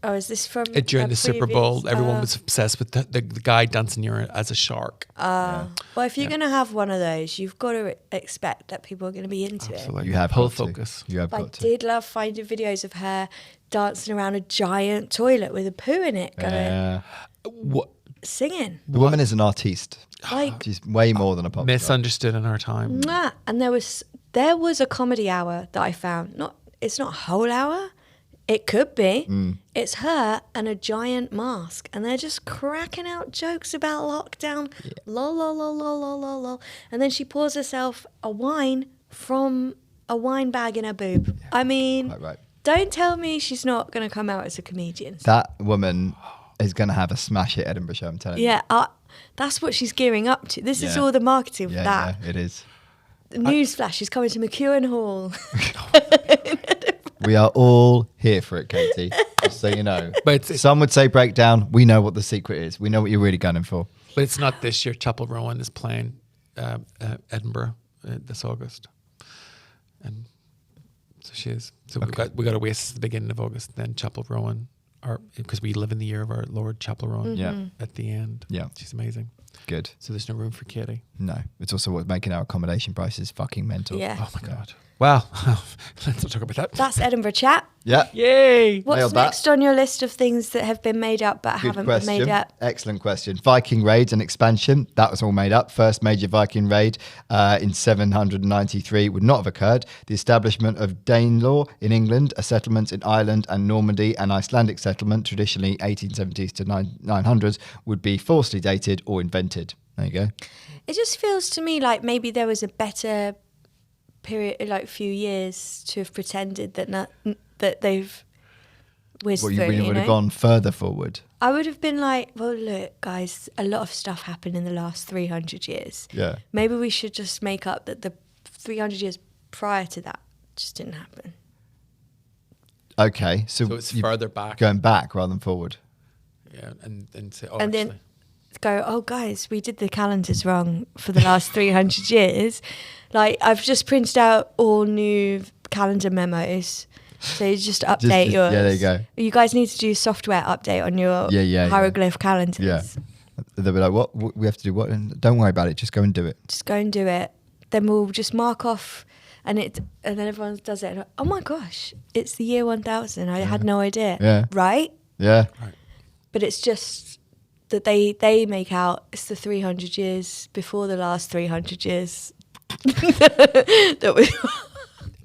Oh, is this from During the Super Bowl, previous- everyone was obsessed with the guy dancing near it as a shark. Well, if you're going to have one of those, you've got to expect that people are going to be into it. Absolutely. You have pull got to. focus. You have But I got to. did love finding videos of her dancing around a giant toilet with a poo in it, going, Yeah. What singing. The woman is an artiste. Like, She's way more than a pop star. misunderstood in our time. mwah. And there was a comedy hour that I found. It's not a whole hour. It could be. It's her and a giant mask, and they're just cracking out jokes about lockdown. Lol, lol, lol, lol, lol, lol, lol. And then she pours herself a wine from a wine bag in her boob. I mean, Quite right. don't tell me she's not going to come out as a comedian. That woman is going to have a smash hit Edinburgh show, I'm telling you. Yeah, that's what she's gearing up to. This is Yeah. all the marketing for Yeah, that. yeah, it is. Newsflash, she's coming to McEwen Hall. We are all here for it, Katie. Just so you know. But it's- Some would say breakdown. We know what the secret is. We know what you're really gunning for. But it's not this year. Chapel Rowan is playing Edinburgh this August, and so she is. So we got Oasis at the beginning of August, then Chapel Rowan, because we live in the year of our Lord Chapel Rowan. Yeah. At the end. Yeah. She's amazing. Good. So there's no room for Katie. No. It's also what's making our accommodation prices fucking mental. Yeah. Oh my God. Well, let's not talk about that. That's Edinburgh chat. Yeah. Yay! What's Nailed that. next on your list of things that have been made up but Good haven't question. been made up? Excellent question. Viking raids and expansion. That was all made up. First major Viking raid in 793 would not have occurred. The establishment of Danelaw in England, a settlement in Ireland and Normandy, an Icelandic settlement, traditionally 1870s to 900s, would be falsely dated or invented. There you go. It just feels to me like maybe there was a better period, like few years, to have pretended that they've whizzed Well, you through. really You would know? have gone further forward. I would have been like, well, look, guys, a lot of stuff happened in the last 300 years. Yeah. Maybe we should just make up that the 300 years prior to that just didn't happen. Okay. So it's you- further back. Going back rather than forward. Yeah, and say, And then actually. go, oh, guys, we did the calendars wrong for the last 300 years. Like, I've just printed out all new calendar memos. So you just update yours. yeah, there you go. You guys need to do software update on your Yeah. hieroglyph calendars. Yeah. They'll be like, what? We have to do what? And don't worry about it. Just go and do it. Just go and do it. Then we'll just mark off, and then everyone does it. And, oh my gosh, it's the year 1000. I had no idea. Yeah. Right? Yeah. But it's just that they make out it's the 300 years before the last 300 years. that we.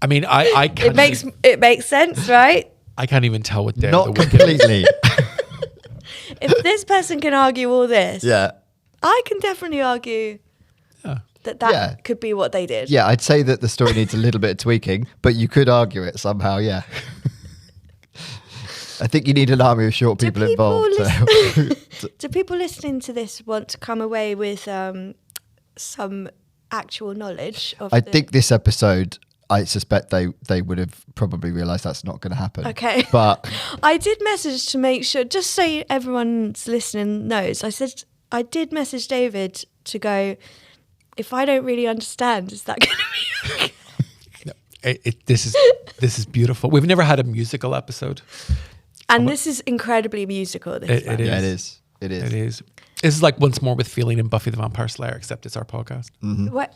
I mean, I can't. It makes sense, right? I can't even tell what day Not of the week it is. completely. If this person can argue all this, Yeah. I can definitely argue Yeah. that Yeah. could be what they did. Yeah, I'd say that the story needs a little bit of tweaking, but you could argue it somehow, yeah. I think you need an army of short people involved. Do people listening to this want to come away with some actual knowledge of I think this episode, I suspect they would have probably realised that's not going to happen. Okay. But I did message to make sure, just so everyone's listening knows, I did message David to go, if I don't really understand, is that going to be okay? This is beautiful. We've never had a musical episode. And this is incredibly musical. This It one. is. yeah, it is. It is. It is. This is like Once More with Feeling in Buffy the Vampire Slayer, except it's our podcast. Why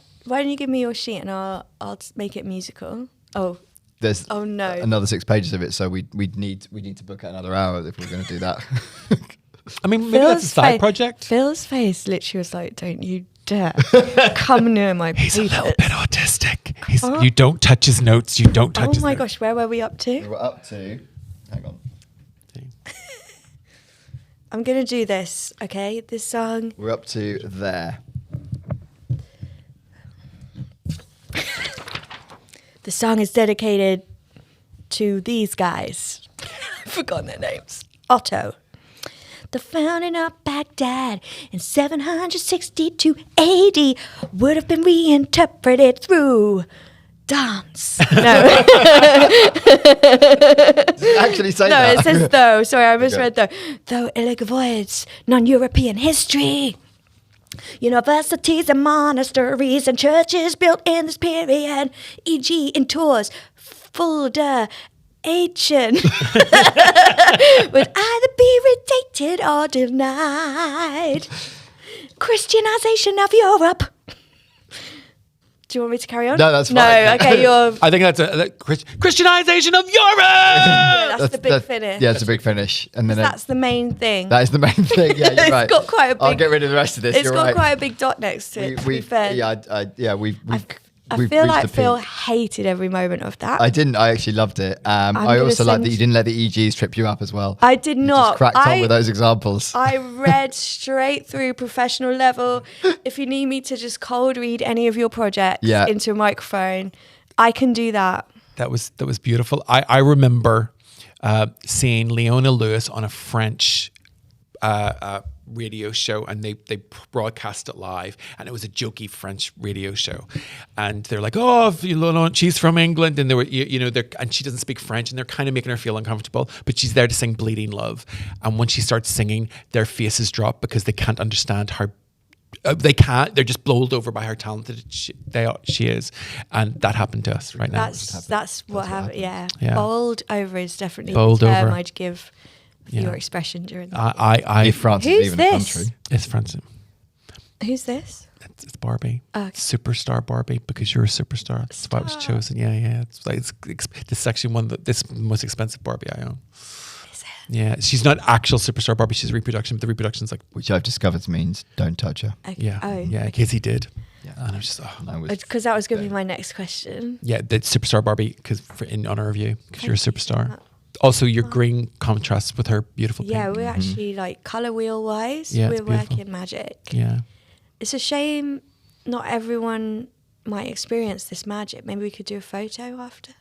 don't you give me your sheet and I'll make it musical? Oh, There's Oh, no. another 6 pages of it, so we need to book out another hour if we're going to do that. I mean, maybe that's a side project. Phil's face literally was like, don't you dare come near my He's a little papers. bit autistic. You don't touch his notes. You don't touch Oh his my notes. gosh, where were we up to? We're up to. Hang on. I'm going to do this, okay? This song. We're up to there. The song is dedicated to these guys. I've forgotten their names. Otto. The founding of Baghdad in 762 AD would have been reinterpreted through dance. No. Actually say No, that. it says though. Sorry, I misread though. Though illeg avoids non-European history. Universities and monasteries and churches built in this period, e.g. in Tours, Fulda, Aachen, would either be rejected or denied. Christianization of Europe. Do you want me to carry on? No, that's fine. No, okay, you're... I think that's a Christianization of Europe. That's the big finish. Yeah, it's a big finish. And then That's the main thing. that is the main thing. Yeah, you're It's right. got quite a I'll big- get rid of the rest of this. It's You're got right. quite a big dot next to it, to be fair. I We've feel reached like the Phil peak. hated every moment of that. I didn't. I actually loved it. I gonna also like send- that you didn't let the EGs trip you up as well. I did You not. just cracked on with those examples. I read straight through professional level. If you need me to just cold read any of your projects Yeah. into a microphone, I can do that. That was beautiful. I remember seeing Leona Lewis on a French radio show, and they broadcast it live, and it was a jokey French radio show, and they're like, "Oh, she's from England," and they were, and she doesn't speak French, and they're kind of making her feel uncomfortable, but she's there to sing "Bleeding Love," and when she starts singing, their faces drop because they can't understand how. They're just bowled over by how talented she is, and that happened to us right now. That's what happened. Yeah. Yeah. Bowled over is definitely Bowled the term over. I'd give for your expression during that. I If France is Who's even this? a country. it's French. Who's this? It's Barbie. Oh, okay. Superstar Barbie, because you're a superstar. That's why it was chosen. Yeah. It's like this actually this most expensive Barbie I own. Is it? Yeah, she's not actual superstar Barbie. She's a reproduction, but the reproduction's like, Which I've discovered means don't touch her. Okay. yeah, Oh, yeah. Casey did. Yeah. And I was just, I was- because that was going to be my next question. yeah, the superstar Barbie, because in honor of you, because you're a Thank you. superstar. Also, your green contrasts with her beautiful pink. Yeah, we're actually like color wheel wise, Yeah, it's we're beautiful. working magic. Yeah. It's a shame not everyone might experience this magic. Maybe we could do a photo after.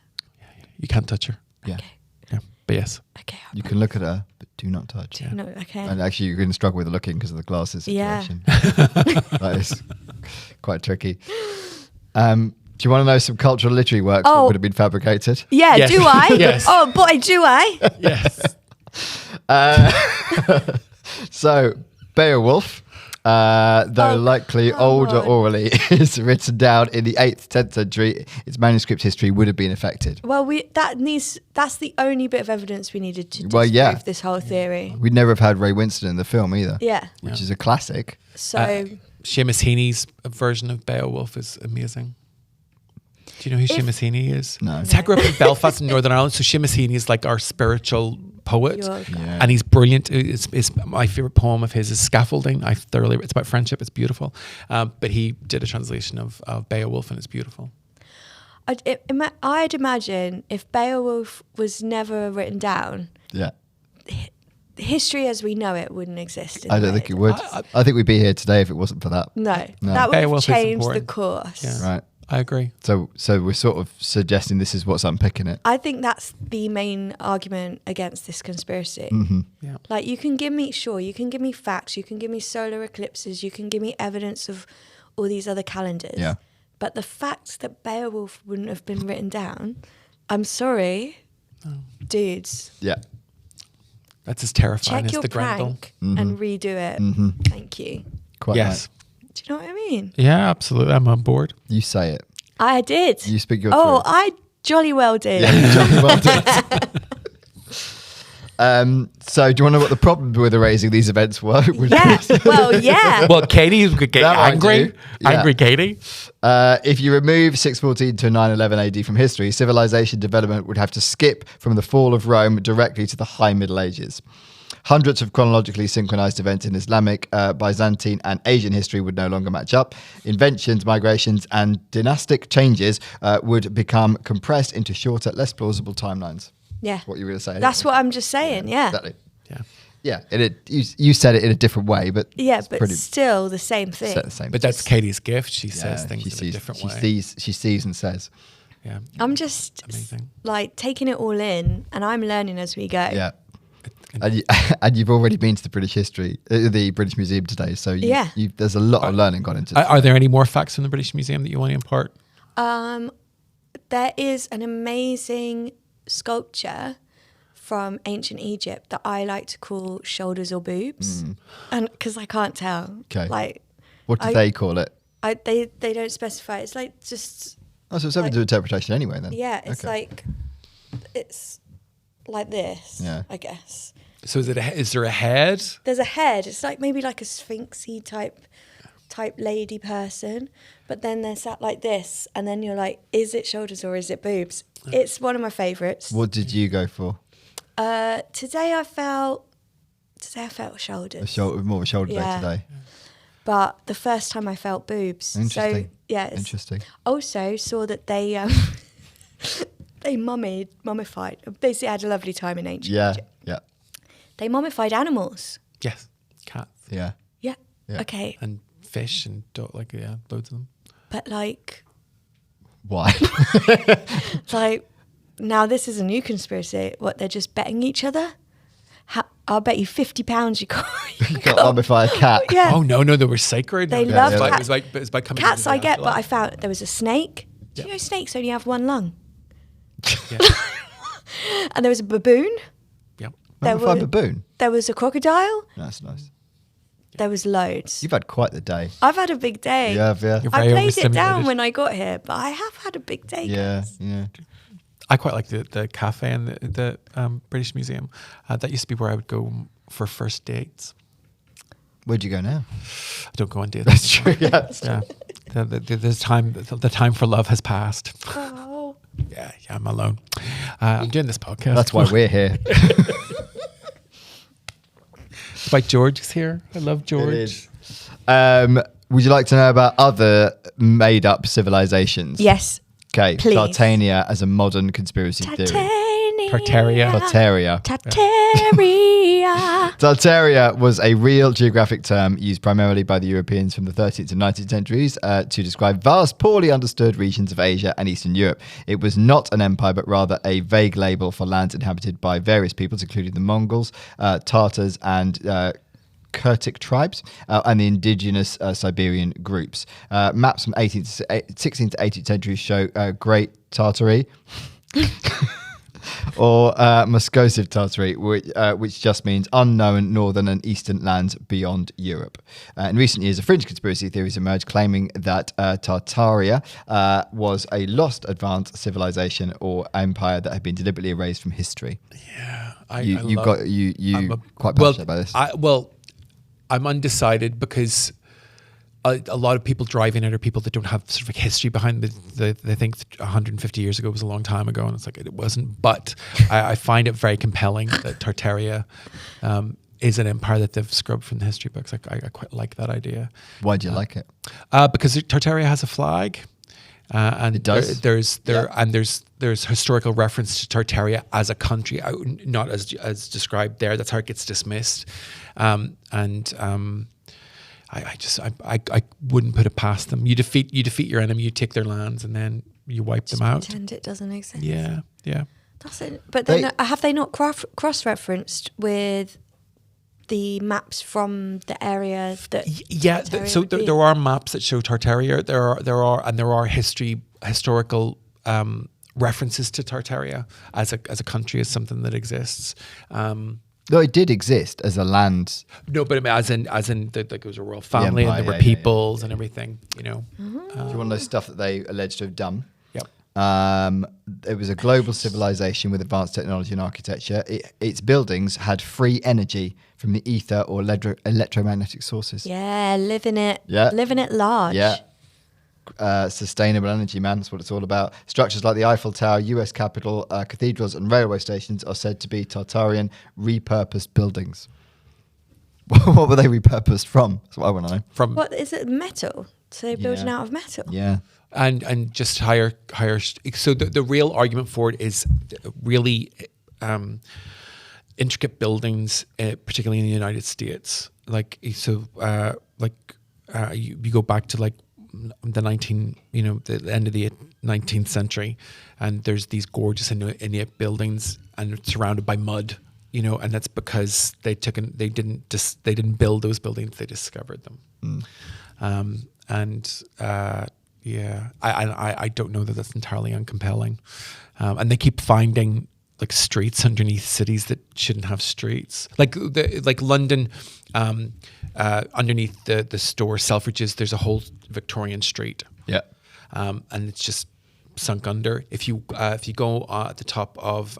You can't touch her. Yeah. Okay. Yeah, but yes. Okay. You can look at her, but do not touch. Yeah. No, okay. And actually, you're going to struggle with the looking because of the glasses Yeah. situation. That is quite tricky. Do you want to know some cultural literary works that Oh. would have been fabricated? Yeah, Yes. do I? Yes. Oh boy, do I? Yes. So, Beowulf, though Oh, likely come older on. orally, is written down in the 8th, 10th century. Its manuscript history would have been affected. Well, that's the only bit of evidence we needed to Well, disprove yeah. this whole theory. We'd never have had Ray Winston in the film either. Yeah. Which is a classic. So Seamus Heaney's version of Beowulf is amazing. Do you know who Seamus Heaney is? No. So I grew up in Belfast in Northern Ireland, so Seamus Heaney is like our spiritual poet, You're- Yeah. and he's brilliant. It's my favorite poem of his is Scaffolding. It's about friendship. It's beautiful, but he did a translation of Beowulf, and it's beautiful. I'd imagine if Beowulf was never written down, Yeah. history as we know it wouldn't exist. in I the don't way think it would. I think we'd be here today if it wasn't for that. No, No. that would have Beowulf is changed the important. course. Yeah. Right. I agree. So we're sort of suggesting this is what's unpicking it. I think that's the main argument against this conspiracy. Mm-hmm. Yeah. Like you can give me facts, you can give me solar eclipses, you can give me evidence of all these other calendars. Yeah. But the fact that Beowulf wouldn't have been written down, I'm sorry, dudes. Yeah. That's as terrifying Check as your the Grendel. prank and redo it. Mm-hmm. Thank you. Quite Yes. right. Do you know what I mean? Yeah, absolutely. I'm on board. You say it. I did. You speak your Oh, truth. I jolly well did. Yeah, you jolly well did. So do you want to know what the problem with erasing these events were? Yeah. Well, yeah. Well, Katie would get That might angry. do. Yeah. Angry Katie. If you remove 614 to 911 AD from history, civilization development would have to skip from the fall of Rome directly to the High Middle Ages. Hundreds of chronologically synchronized events in Islamic, Byzantine, and Asian history would no longer match up. Inventions, migrations, and dynastic changes would become compressed into shorter, less plausible timelines. Yeah. What you were going to say. That's what I'm just saying. Yeah. Exactly. Yeah. Yeah, you said it in a different way, but Yeah, it's but pretty still the same thing. the same. But that's Katie's gift. She says Yeah, things in a different way. She sees and says. Yeah. I'm just Amazing. like taking it all in, and I'm learning as we go. Yeah. And you've already been to the the British Museum today, so there's a lot of learning gone into it. Are there any more facts from the British Museum that you want to impart? There is an amazing sculpture from ancient Egypt that I like to call shoulders or boobs, and because I can't tell. Okay. Like, What do they call it? they don't specify. It's like just. Oh, so it's open to interpretation anyway then. Yeah, it's Okay. it's like this. Yeah. I guess. So is there a head? There's a head. It's like maybe like a sphinxy type lady person, but then they're sat like this, and then you're like, is it shoulders or is it boobs? It's one of my favourites. What did you go for? Today I felt shoulders. More of a shoulder Yeah. day today. But the first time I felt boobs. Interesting. So yeah, it's Interesting. Also saw that they they mummified. Basically, had a lovely time in ancient Yeah. Egypt. Yeah. They mummified animals. Yes. Cats. Yeah. Yeah. Yeah. Okay. And fish and loads of them. But like Why? now this is a new conspiracy. What, they're just betting each other? I'll bet you £50 you got. You got mummified a cat. Yeah. Oh no, they were sacred. They No, love it was cats. it was by coming Cats into I the get, but I afterlife. found there was a snake. Do you know snakes only have one lung? Yeah. And there was a baboon. Yep. There Mummified were- baboon. There was a crocodile. That's nice. There was loads. You've had quite the day. I've had a big day. Yeah. You're I very played it down overstimulated. when I got here, but I have had a big day. Yeah. guys. Yeah. I quite like the cafe in the British Museum. That used to be where I would go for first dates. Where'd you go now? I don't go on dates. That's true. Yeah. Yeah. The time for love has passed. Oh. Yeah, I'm alone. I'm doing this podcast. That's why we're here. It's why George is here. I love George. It is. Would you like to know about other made-up civilizations? Yes. Okay. Please. Tartania as a modern conspiracy theory. Tartaria. Tartaria. Tartaria. Tartaria was a real geographic term used primarily by the Europeans from the 13th and 19th centuries to describe vast, poorly understood regions of Asia and Eastern Europe. It was not an empire, but rather a vague label for lands inhabited by various peoples, including the Mongols, Tartars, and Kurtic tribes and the indigenous Siberian groups. Maps from 16th to 18th centuries show Great Tartary or Moscosive Tartary, which just means unknown northern and eastern lands beyond Europe. In recent years, a fringe conspiracy theories emerged claiming that Tartaria was a lost advanced civilization or empire that had been deliberately erased from history. Yeah, You quite passionate about this. I'm undecided because a lot of people driving it are people that don't have sort of a history behind they think 150 years ago was a long time ago, and it's like it wasn't. But I find it very compelling that Tartaria is an empire that they've scrubbed from the history books. I quite like that idea. Why do you like it? Because Tartaria has a flag. And it does. There's historical reference to Tartaria as a country, not as described there. That's how it gets dismissed. I wouldn't put it past them. You defeat your enemy, you take their lands, and then you wipe them out. Pretend it doesn't exist. Yeah. That's it. But then have they not cross-referenced with the maps from the area that? Yeah. Tartaria So would be? there are maps that show Tartaria. There are historical references to Tartaria as a country, as something that exists. No, it did exist as a land. No, but I mean, as in it was a royal family, empire, and there were yeah. peoples and everything. You know. Do you want to know stuff that they alleged to have done? Yep. It was a global civilization with advanced technology and architecture. Its buildings had free energy from the ether or electromagnetic sources. Yeah, living it large. Yeah. Sustainable energy, man. That's what it's all about. Structures like the Eiffel Tower, US Capitol, cathedrals and railway stations are said to be Tartarian repurposed buildings. What were they repurposed from? That's what I want to know. From What is it? Metal? So they're building Yeah. out of metal. Yeah. and just higher. So the real argument for it is really intricate buildings, particularly in the United States. You go back to like the end of the 19th century, and there's these gorgeous Inuit buildings, and it's surrounded by mud. And that's because they didn't build those buildings; they discovered them. I don't know that that's entirely uncompelling. And they keep finding like streets underneath cities that shouldn't have streets. Like London, underneath the store Selfridges, there's a whole Victorian street. Yeah. And it's just sunk under. If you go at the top of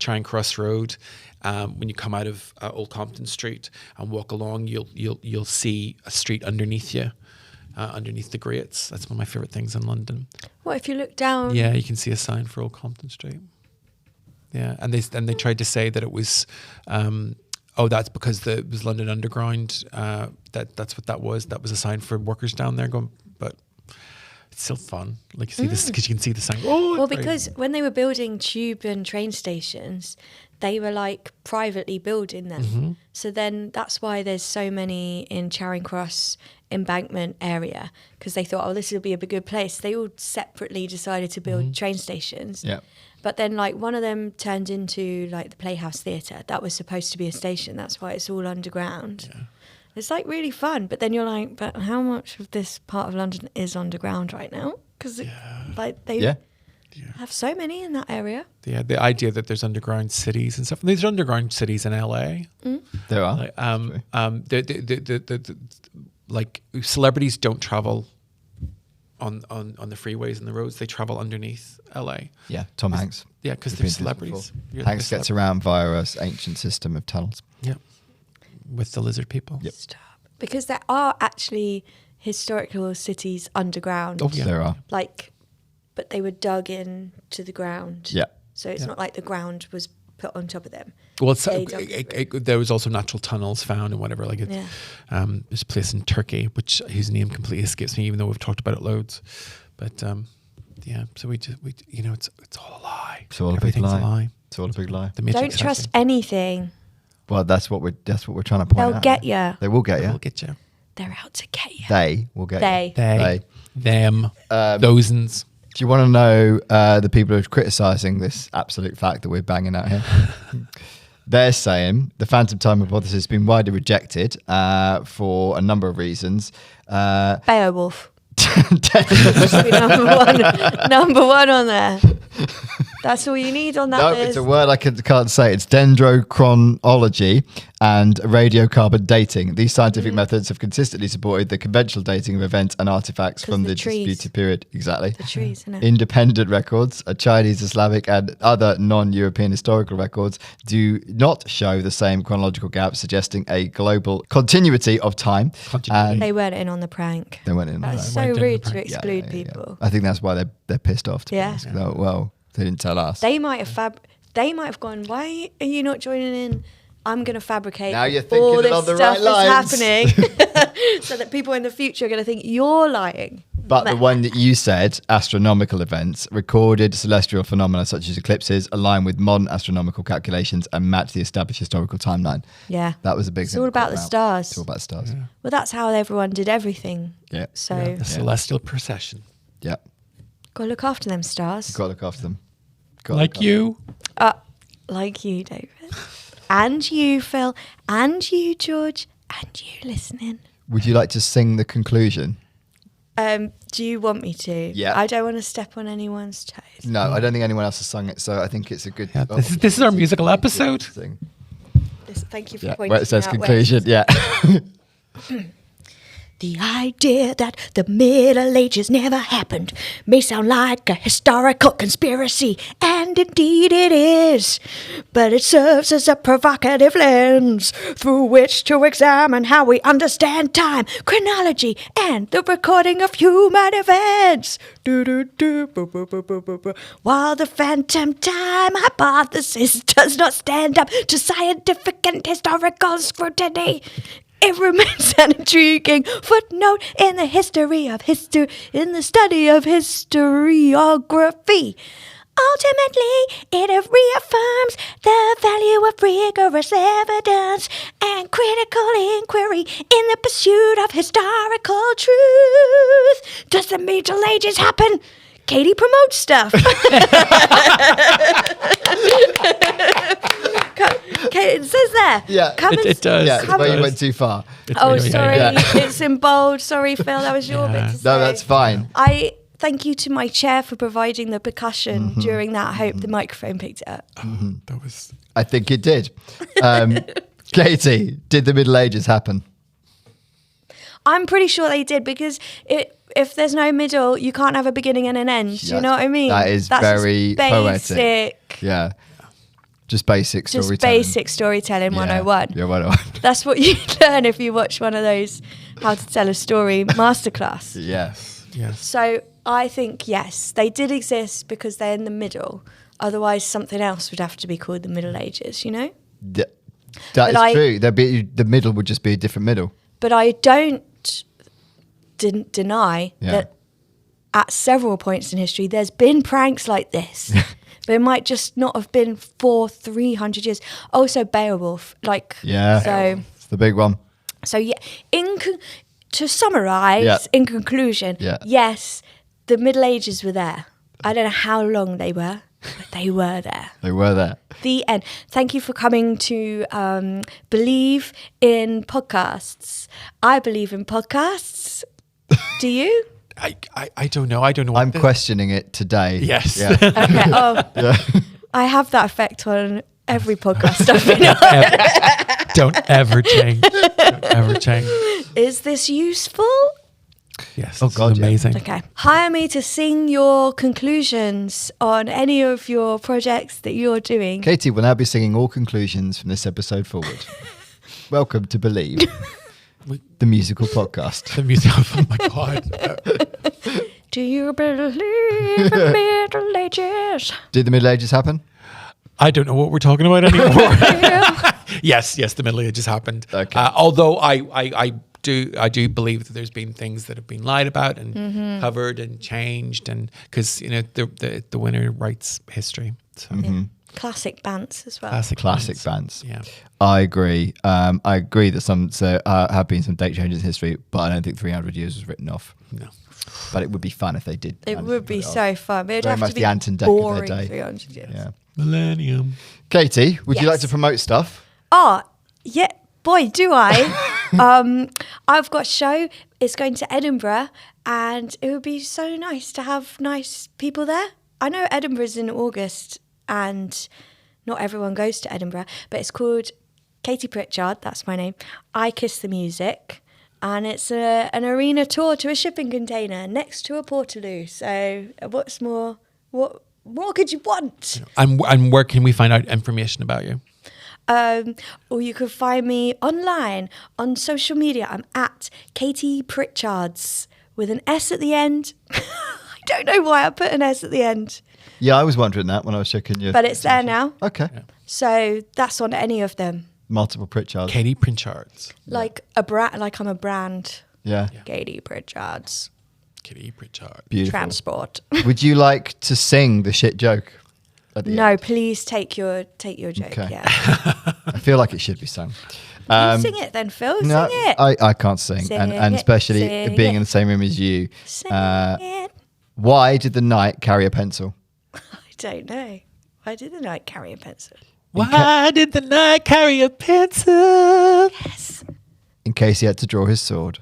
Charing Cross Road, when you come out of Old Compton Street and walk along, you'll see a street underneath you. Underneath the grates. That's one of my favourite things in London. What if you look down? Yeah, you can see a sign for Old Compton Street. Yeah, and they tried to say that it was, that's because it was London Underground. That's what that was. That was a sign for workers down there going, but it's still fun. Like you see this because you can see the sign. Well, because when they were building tube and train stations, they were like privately building them. Mm-hmm. So then that's why there's so many in Charing Cross embankment area, because they thought, this will be a good place. They all separately decided to build train stations. Yeah. But then like one of them turned into like the Playhouse Theatre. That was supposed to be a station. That's why it's all underground. Yeah. It's like really fun. But then you're like, but how much of this part of London is underground right now? Because they have so many in that area. Yeah, the idea that there's underground cities and stuff. There's underground cities in LA. There are. Like celebrities don't travel on the freeways and the roads. They travel underneath LA. Yeah, Tom Hanks. Yeah, because they're celebrities. Hanks gets around via an ancient system of tunnels. Yeah, with the lizard people. Yep. Stop. Because there are actually historical cities underground. Oh, yeah. There are. But they were dug into the ground. Yeah. So it's not like the ground was put on top of them. Well, there was also natural tunnels found and whatever. There's a place in Turkey, whose name completely escapes me, even though we've talked about it loads. But so it's all a lie. It's all a big lie. It's all a big lie. Don't trust anything. Well, that's what we're trying to point out. They'll get you. They will get you. They will get you. They're out to get you. They will get you. They. Them. Thosens. Do you want to know the people who are criticising this absolute fact that we're banging out here? They're saying the phantom time hypothesis has been widely rejected for a number of reasons. Beowulf. Should be number one on there. That's all you need on that list. It's a word I can't say. It's dendrochronology and radiocarbon dating. These scientific methods have consistently supported the conventional dating of events and artifacts from the disputed period. Exactly. The trees, isn't it? Independent records, Chinese, Slavic, and other non-European historical records do not show the same chronological gap, suggesting a global continuity of time. They weren't in on the prank. They weren't in on the prank. That's so rude to exclude people. I think that's why they're pissed off. Well, they didn't tell us. They might have gone, why are you not joining in? I'm going to fabricate now you're thinking all this along the stuff right lines. is happening so that people in the future are going to think you're lying. But the one that you said, astronomical events, recorded celestial phenomena such as eclipses, align with modern astronomical calculations and match the established historical timeline. Yeah. That was a big thing. It's all about the stars. It's all about stars. Yeah. Well, that's how everyone did everything. Yeah. So the celestial procession. Yeah. Got to look after them stars. Got to look after them. Like you. Like you, David. And you, Phil. And you, George. And you listening. Would you like to sing the conclusion? Do you want me to? Yeah. I don't want to step on anyone's toes. No, I don't think anyone else has sung it, so I think it's a good... This is our musical episode. Thank you for pointing where it says out conclusion, yeah. The idea that the Middle Ages never happened may sound like a historical conspiracy, and indeed it is. But it serves as a provocative lens through which to examine how we understand time, chronology, and the recording of human events. While the phantom time hypothesis does not stand up to scientific and historical scrutiny, it remains an intriguing footnote in the study of historiography. Ultimately, it reaffirms the value of rigorous evidence and critical inquiry in the pursuit of historical truth. Does the Middle Ages happen? Katie promotes stuff. Okay, it says there. Yeah, it does. Yeah, Come but you and- went too far. Oh, sorry. Yeah. It's in bold. Sorry, Phil. That was your bit to say. No, that's fine. I thank you to my chair for providing the percussion during that. I hope the microphone picked it up. That was. I think it did. Katie, did the Middle Ages happen? I'm pretty sure they did because if there's no middle, you can't have a beginning and an end. Do you know what I mean? That's just very basic. poetic. Yeah. Just basic Just storytelling. basic storytelling 101. Yeah, 101. That's what you learn if you watch one of those how to tell a story masterclass. Yes. Yes. So I think, yes, they did exist because they're in the middle. Otherwise, something else would have to be called the Middle Ages, you know? That But is true. The middle would just be a different middle. But I don't deny that at several points in history, there's been pranks like this. But it might just not have been for 300 years. Also, Beowulf. Yeah. So, It's the big one. so yeah. To summarise, in conclusion, yes, the Middle Ages were there. I don't know how long they were, but they were there. They were there. The end. Thank you for coming to Believe in Podcasts. I believe in podcasts. Do you? I don't know. I don't know. I'm questioning it today. Yes. Yeah. Okay. Oh, I have that effect on every podcast I've been on. Don't ever change. Don't ever change. Is this useful? Yes. Oh, this is God, yeah. amazing. Okay. Hire me to sing your conclusions on any of your projects that you're doing. Katie will now be singing all conclusions from this episode forward. Welcome to Believe, the musical podcast. The music. Oh my God. Do you believe in Middle Ages? Did the Middle Ages happen? I don't know what we're talking about anymore. Yes, the Middle Ages happened. Okay. Although I do believe that there's been things that have been lied about and covered and changed, and because the winner writes history. So Classic bands as well. Classic bands. Yeah. I agree. I agree that some have been some date changes in history, but I don't think 300 years was written off. No. But it would be fun if they did. It would be so fun. But it'd Very have much to be the Ant and Dec of their boring day. 300 years. Yeah. Millennium. Katie, would you Yes. like to promote stuff? Oh, yeah. Boy, do I. I've got a show. It's going to Edinburgh, and it would be so nice to have nice people there. I know Edinburgh's in August, and not everyone goes to Edinburgh, but it's called Katie Pritchard, that's my name. I Kiss the Music, and it's an arena tour to a shipping container next to a portaloo. So what's more, what more could you want? And where can we find out information about you? Or you can find me online on social media. I'm at Katie Pritchards with an S at the end. I don't know why I put an S at the end, Yeah, I was wondering that when I was checking your... but it's there now. Okay. So that's on any of them. Multiple Pritchards. Katie Pritchard's. Like a brand, like I'm a brand. Yeah. Katie Pritchards. Katie Pritchard. Beautiful. Transport. Would you like to sing the shit joke at the No, end? please take your joke. Okay. Yeah. I feel like it should be sung. You sing it then, Phil. No, Sing it. I can't sing. Sing and it, especially sing being it. in the same room as you. Sing it. Why did the knight carry a pencil? I don't know. Why did the knight carry a pencil? Why did the knight carry a pencil? Yes. In case he had to draw his sword.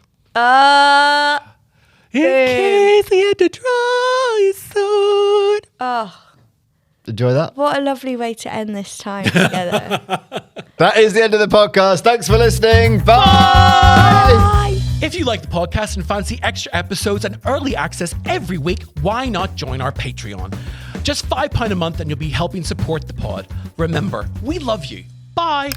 In case he had to draw his sword. Oh, Enjoy that? what a lovely way to end this time together. That is the end of the podcast. Thanks for listening. Bye. Bye. If you like the podcast and fancy extra episodes and early access every week, why not join our Patreon? Just £5 a month and you'll be helping support the pod. Remember, we love you. Bye.